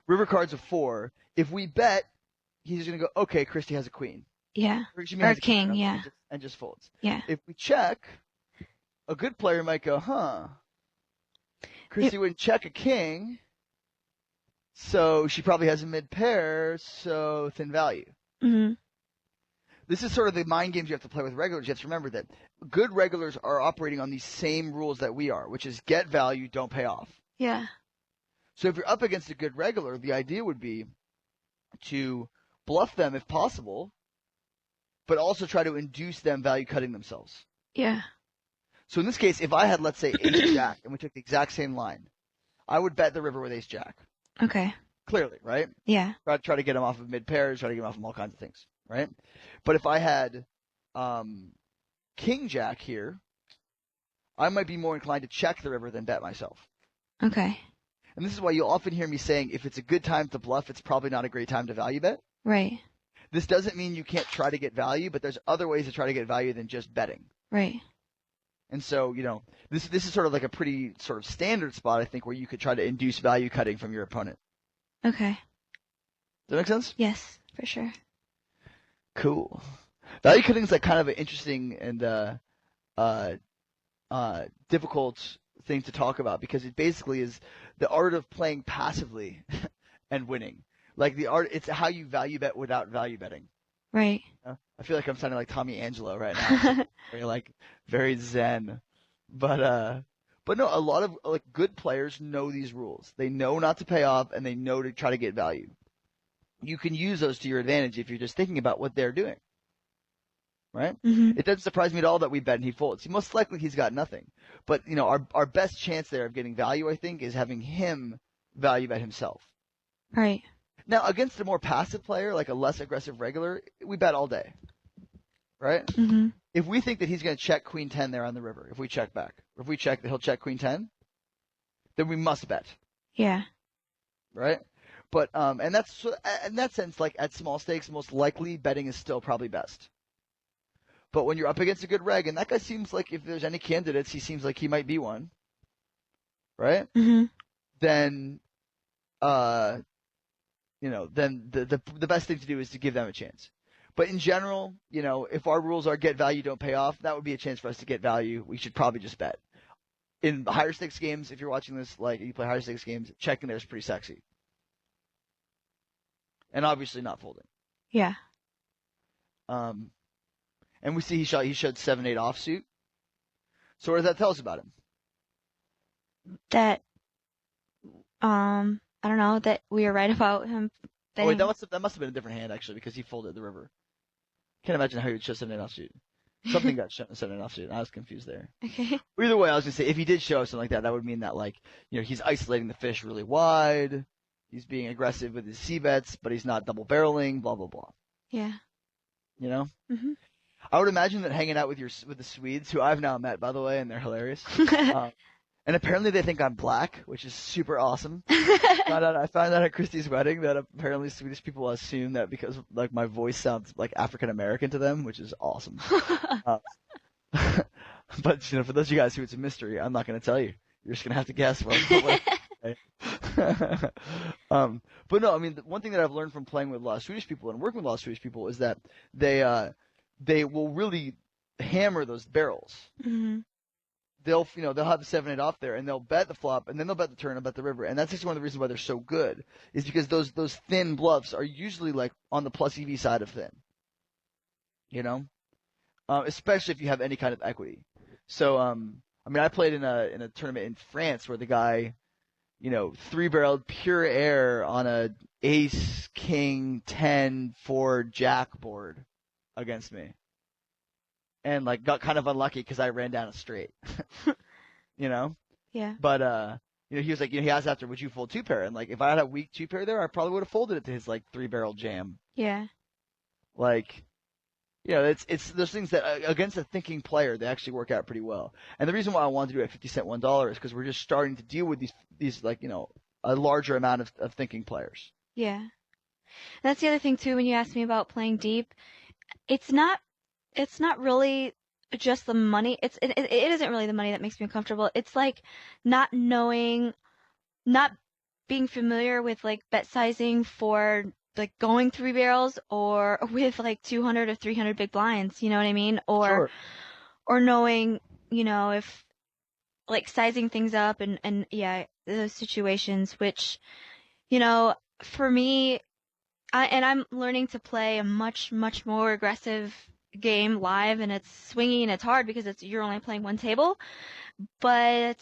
River card's a 4. If we bet, he's gonna go, okay, Kristy has a queen. Yeah. Or excuse me, Or a has a king, king. Yeah. and just folds. Yeah. If we check, a good player might go, It, Kristy wouldn't check a king, so she probably has a mid pair, so thin value. mhm. This is sort of the mind games you have to play with regulars. You have to remember that good regulars are operating on these same rules that we are, which is get value, don't pay off. Yeah. So if you're up against a good regular, the idea would be to bluff them if possible, but also try to induce them value cutting themselves. Yeah. So in this case, if I had, let's say, ace jack and we took the exact same line, I would bet the river with ace jack. Okay. Clearly, right? Yeah. Try to get him off of mid pairs, try to get him off of all kinds of things, right? But if I had king jack here, I might be more inclined to check the river than bet myself. Okay. And this is why you'll often hear me saying if it's a good time to bluff, it's probably not a great time to value bet. Right. This doesn't mean you can't try to get value, but there's other ways to try to get value than just betting. Right. And so, this is sort of like a pretty sort of standard spot, I think, where you could try to induce value cutting from your opponent. Okay. Does that make sense? Yes, for sure. Cool. Value cutting is like kind of an interesting and difficult thing to talk about because it basically is the art of playing passively and winning. Like the art, it's how you value bet without value betting. Right. I feel like I'm sounding like Tommy Angelo right now. Very zen. But no, a lot of like good players know these rules. They know not to pay off and they know to try to get value. You can use those to your advantage if you're just thinking about what they're doing. Right? Mhm. It doesn't surprise me at all that we bet and he folds. Most likely he's got nothing. But our best chance there of getting value, I think, is having him value bet himself. Right. Now, against a more passive player, like a less aggressive regular, we bet all day. Right? Mhm. If we think that he's going to check queen 10 there on the river, if we check back, or if we check that he'll check queen 10, then we must bet. Yeah. Right? But and that's in that sense, like at small stakes, most likely betting is still probably best. But when you're up against a good reg, and that guy seems like if there's any candidates, he seems like he might be one, right? Mhm. Then, then the best thing to do is to give them a chance. But in general, if our rules are get value, don't pay off, that would be a chance for us to get value. We should probably just bet. In higher stakes games, if you're watching this, like you play higher stakes games, checking there is pretty sexy. And obviously not folding. Yeah. And we see he showed 7-8 offsuit. So what does that tell us about him? That I don't know, that we were right about him Oh wait, betting. that must have been a different hand actually because he folded the river. Can't imagine how he would show 7-8 offsuit. Something got sent in offsuit. I was confused there. Okay. But either way, I was gonna say if he did show something like that, that would mean that like he's isolating the fish really wide. He's being aggressive with his sea bets, but he's not double barreling. Blah blah blah. Yeah. You know. Mhm. I would imagine that hanging out with the Swedes, who I've now met by the way, and they're hilarious. And apparently they think I'm black, which is super awesome. I found out at Kristy's wedding that apparently Swedish people assume that because like my voice sounds like African American to them, which is awesome. Uh, but for those of you guys who it's a mystery, I'm not going to tell you. You're just going to have to guess what but no, I mean, the one thing that I've learned from playing with a lot of Swedish people and working with a lot of Swedish people is that they will really hammer those barrels. Mhm. They'll have the 7-8 off there, and they'll bet the flop, and then they'll bet the turn and bet the river, and that's actually one of the reasons why they're so good, is because those thin bluffs are usually like on the plus EV side of thin, especially if you have any kind of equity. So I mean, I played in a tournament in France where the guy, 3-barreled pure air on a ace king 10 4 jack board against me. And like got kind of unlucky because I ran down a straight, Yeah. But he was like, he asked after, would you fold 2-pair? And like, if I had a weak 2-pair there, I probably would have folded it to his like 3-barrel jam. Yeah. Like, it's those things that against a thinking player, they actually work out pretty well. And the reason why I wanted to do it at 50 cent $1 is because we're just starting to deal with these like a larger amount of thinking players. Yeah. That's the other thing too. When you asked me about playing deep, it's not really just the money. It isn't really the money that makes me uncomfortable. It's like not being familiar with like bet sizing for like going 3 barrels or with like 200 or 300 big blinds. You know what I mean? Sure. Or knowing, if like sizing things up and yeah, those situations, which, for me, I'm learning to play a much, much more aggressive game live, and it's swingy and it's hard because you're only playing one table. But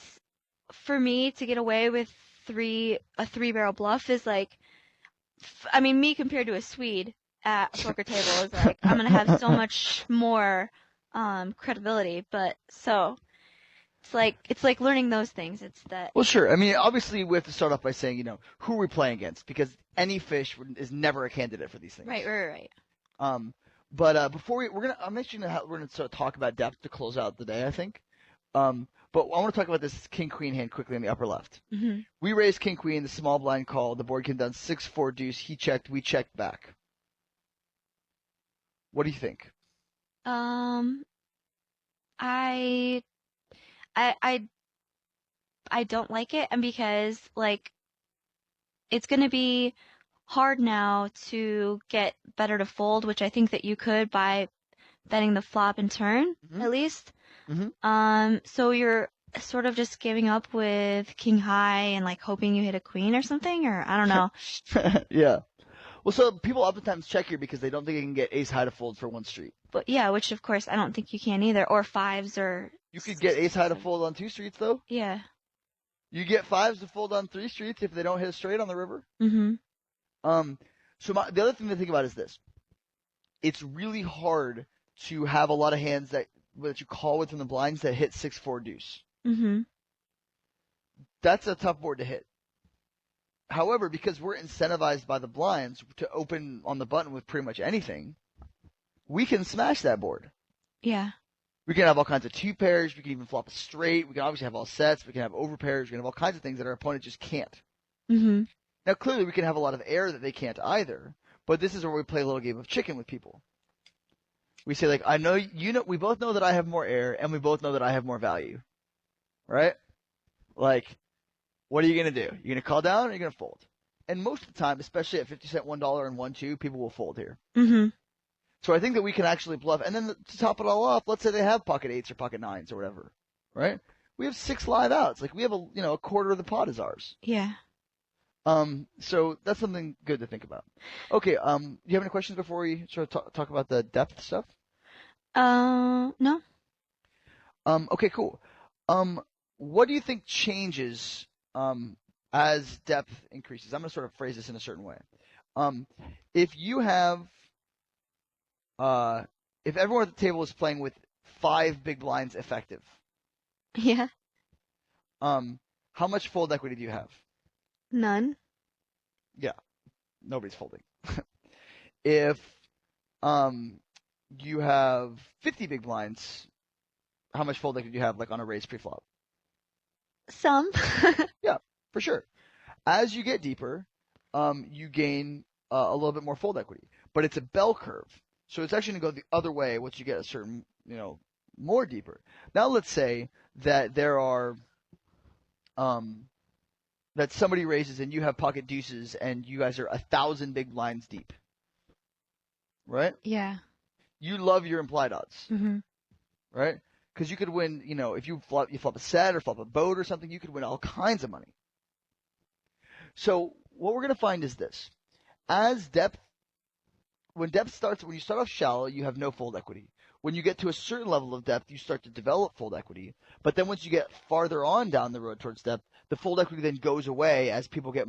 for me to get away with a 3-barrel bluff is like, I mean, me compared to a Swede at a poker table is like, I'm gonna have so much more credibility. But so it's like learning those things. It's that. Well, sure. I mean, obviously we have to start off by saying, who are we playing against? Because any fish is never a candidate for these things. Right. But before I'm actually we're gonna sort of talk about depth to close out the day, I think. But I want to talk about this king queen hand quickly in the upper left. Mm-hmm. We raised king queen, the small blind call. The board came down 6-4 deuce. He checked. We checked back. What do you think? I I don't like it, and because like it's gonna be hard now to get better to fold, which I think that you could by betting the flop and turn at least. So you're sort of just giving up with king high and like hoping you hit a queen or something, or I don't know. Yeah. Well, so people oftentimes check here because they don't think they can get ace high to fold for one street. But yeah, which of course I don't think you can either, or fives or. You could get ace high to fold on 2 streets though. Yeah. You get fives to fold on 3 streets if they don't hit a straight on the river. Mm-hmm. So the other thing to think about is this: it's really hard to have a lot of hands that you call within the blinds that hit 6-4 deuce. Mm-hmm. That's a tough board to hit. However, because we're incentivized by the blinds to open on the button with pretty much anything, we can smash that board. Yeah. We can have all kinds of 2 pairs. We can even flop a straight. We can obviously have all sets. We can have over pairs. We can have all kinds of things that our opponent just can't. Mm-hmm. Now, clearly, we can have a lot of air that they can't either. But this is where we play a little game of chicken with people. We say, like, I know, we both know that I have more air, and we both know that I have more value. Right? Like, what are you going to do? You're going to call down or you're going to fold? And most of the time, especially at 50 cent $1 and 1-2, people will fold here. Mm-hmm. So I think that we can actually bluff. And then to top it all off, let's say they have pocket 8s or pocket 9s or whatever. Right? We have 6 live outs. Like, we have a quarter of the pot is ours. Yeah. So that's something good to think about. Okay, do you have any questions before we sort of talk about the depth stuff? No. Okay, cool. What do you think changes as depth increases? I'm going to sort of phrase this in a certain way. If you have if everyone at the table is playing with 5 big blinds effective. Yeah. How much fold equity do you have? None. Yeah, nobody's folding. If you have 50 big blinds, how much fold equity do you have, like on a raise pre-flop? Some. Yeah, for sure. As you get deeper, you gain a little bit more fold equity, but it's a bell curve. So it's actually going to go the other way once you get a certain, more deeper. Now let's say that there are, that somebody raises and you have pocket deuces and you guys are 1,000 big blinds deep, right? Yeah. You love your implied odds, Mhm. right? Because you could win, if you flop a set or flop a boat or something, you could win all kinds of money. So what we're going to find is this. When you start off shallow, you have no fold equity. When you get to a certain level of depth, you start to develop fold equity. But then once you get farther on down the road towards depth, the fold equity then goes away as people get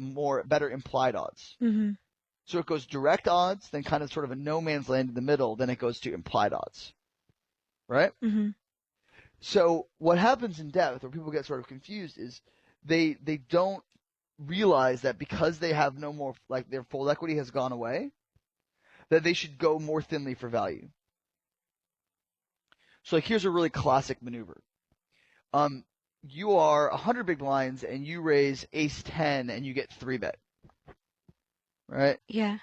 better implied odds. Mhm. So it goes direct odds, then kind of sort of a no man's land in the middle, then it goes to implied odds. Right? Mhm. So what happens in depth, where people get sort of confused, is they don't realize that because they have no more, like their fold equity has gone away, that they should go more thinly for value. So like here's a really classic maneuver. You are 100 big blinds and you raise ace 10 and you get 3-bet. Right? Yeah.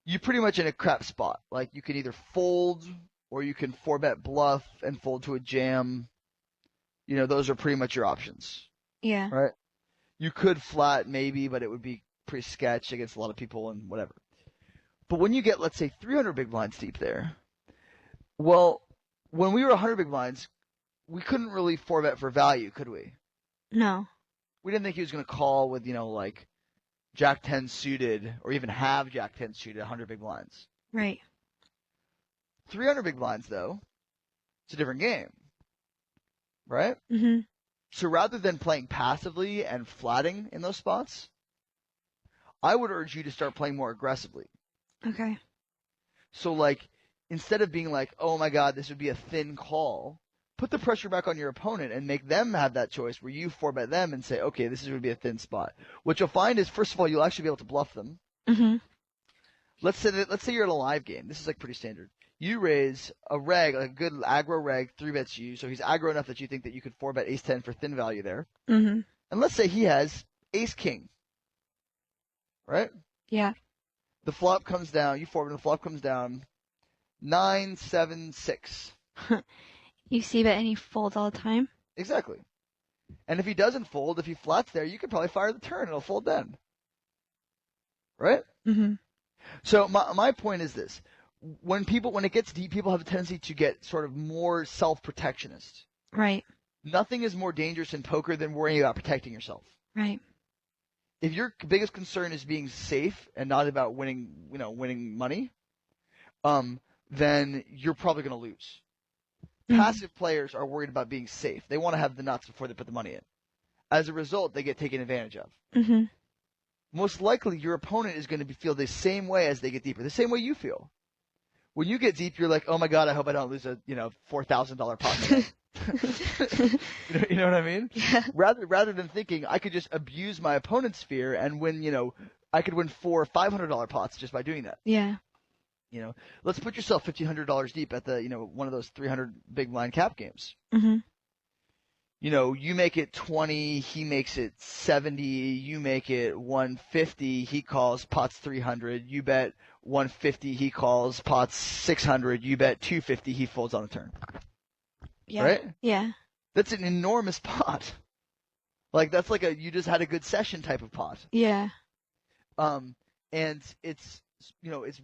You're pretty much in a crap spot. Like you can either fold or you can 4-bet bluff and fold to a jam. Those are pretty much your options. Yeah. Right? You could flat maybe, but it would be pretty sketch against a lot of people and whatever. But when you get, let's say, 300 big blinds deep there, well, when we were 100 big blinds, we couldn't really 4-bet for value, could we? No. We didn't think he was going to call with, like Jack 10 suited or even have Jack 10 suited 100 big blinds. Right. 300 big blinds, though, it's a different game. Right? Mhm. So rather than playing passively and flatting in those spots, I would urge you to start playing more aggressively. Okay. So, like, instead of being like, oh my God, this would be a thin call, put the pressure back on your opponent and make them have that choice where you 4-bet them and say, okay, this is going to be a thin spot. What you'll find is, first of all, you'll actually be able to bluff them. Mhm. Let's say you're in a live game. This is like pretty standard. You raise a reg, like a good aggro reg, 3-bets you, so he's aggro enough that you think that you could 4-bet ace 10 for thin value there. Mhm. And let's say he has ace king, right? Yeah. The flop comes down, you 4-bet, the flop comes down, 9, 7, 6. You see that and he folds all the time? Exactly. And if he doesn't fold, if he flats there, you could probably fire the turn. It'll fold then. Right? Mhm. So my point is this. When it gets deep, people have a tendency to get sort of more self-protectionist. Right. Nothing is more dangerous in poker than worrying about protecting yourself. Right. If your biggest concern is being safe and not about winning money, then you're probably going to lose. Passive players are worried about being safe. They want to have the nuts before they put the money in. As a result, they get taken advantage of. Mhm. Most likely, your opponent is going to feel the same way as they get deeper, the same way you feel. When you get deep, you're like, oh my God, I hope I don't lose a $4,000 pot today. You know what I mean? Yeah. Rather than thinking I could just abuse my opponent's fear and win, I could win $400 or $500 pots just by doing that. Yeah. Let's put yourself $1,500 deep at the one of those 300 big blind cap games. Mhm. You make it 20, he makes it 70, you make it 150, he calls pots 300, you bet 150, he calls pots 600, you bet 250, he folds on the turn. Yeah. Right? Yeah. That's an enormous pot. Like that's like you just had a good session type of pot. Yeah. And it's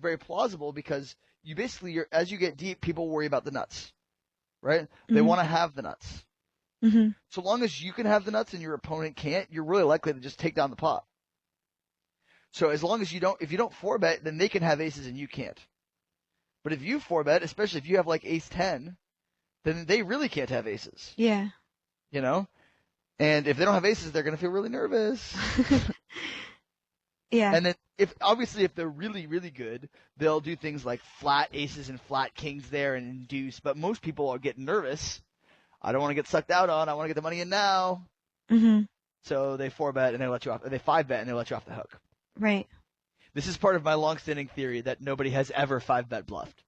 very plausible because you basically as you get deep, people worry about the nuts. Right? They want to have the nuts. Mhm. So long as you can have the nuts and your opponent can't, you're really likely to just take down the pot. So as long as if you don't 4-bet, then they can have aces and you can't. But if you 4-bet, especially if you have like ace 10, then they really can't have aces. Yeah. And if they don't have aces, they're going to feel really nervous. Yeah. And then if they're really, really good, they'll do things like flat aces and flat kings there and induce. But most people are getting nervous. I don't want to get sucked out on. I want to get the money in now. Mhm. So they 4-bet and they let you off. They 5-bet and they let you off the hook. Right. This is part of my long-standing theory that nobody has ever 5-bet bluffed.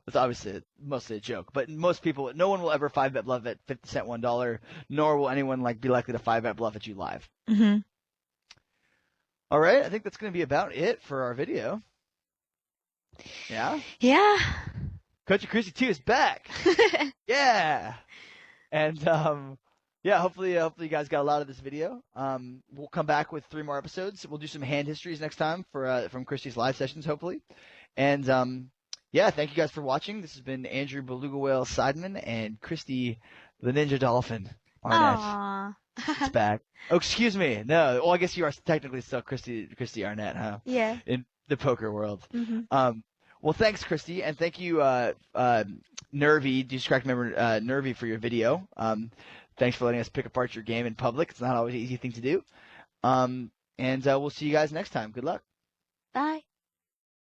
It's obviously mostly a joke, but most people, no one will ever 5-bet bluff at 50 cent $1, nor will anyone be likely to 5-bet bluff at you live. Mhm. All right, I think that's going to be about it for our video. Yeah? Yeah. Coach Kristy 2 is back. Yeah. And yeah, hopefully you guys got a lot of this video. We'll come back with 3 more episodes. We'll do some hand histories next time from Kristy's live sessions, hopefully. And yeah, thank you guys for watching. This has been Andrew Beluga Whale Sideman and Kristy the Ninja Dolphin Arnett. Aww. It's back. Oh, excuse me. No, well, I guess you are technically still Kristy Arnett, huh? Yeah. In the poker world. Mhm. Well, thanks, Kristy, and thank you, Nervy, Deuce Crack member Nervy, for your video. Thanks for letting us pick apart your game in public. It's not always an easy thing to do. And we'll see you guys next time. Good luck. Bye.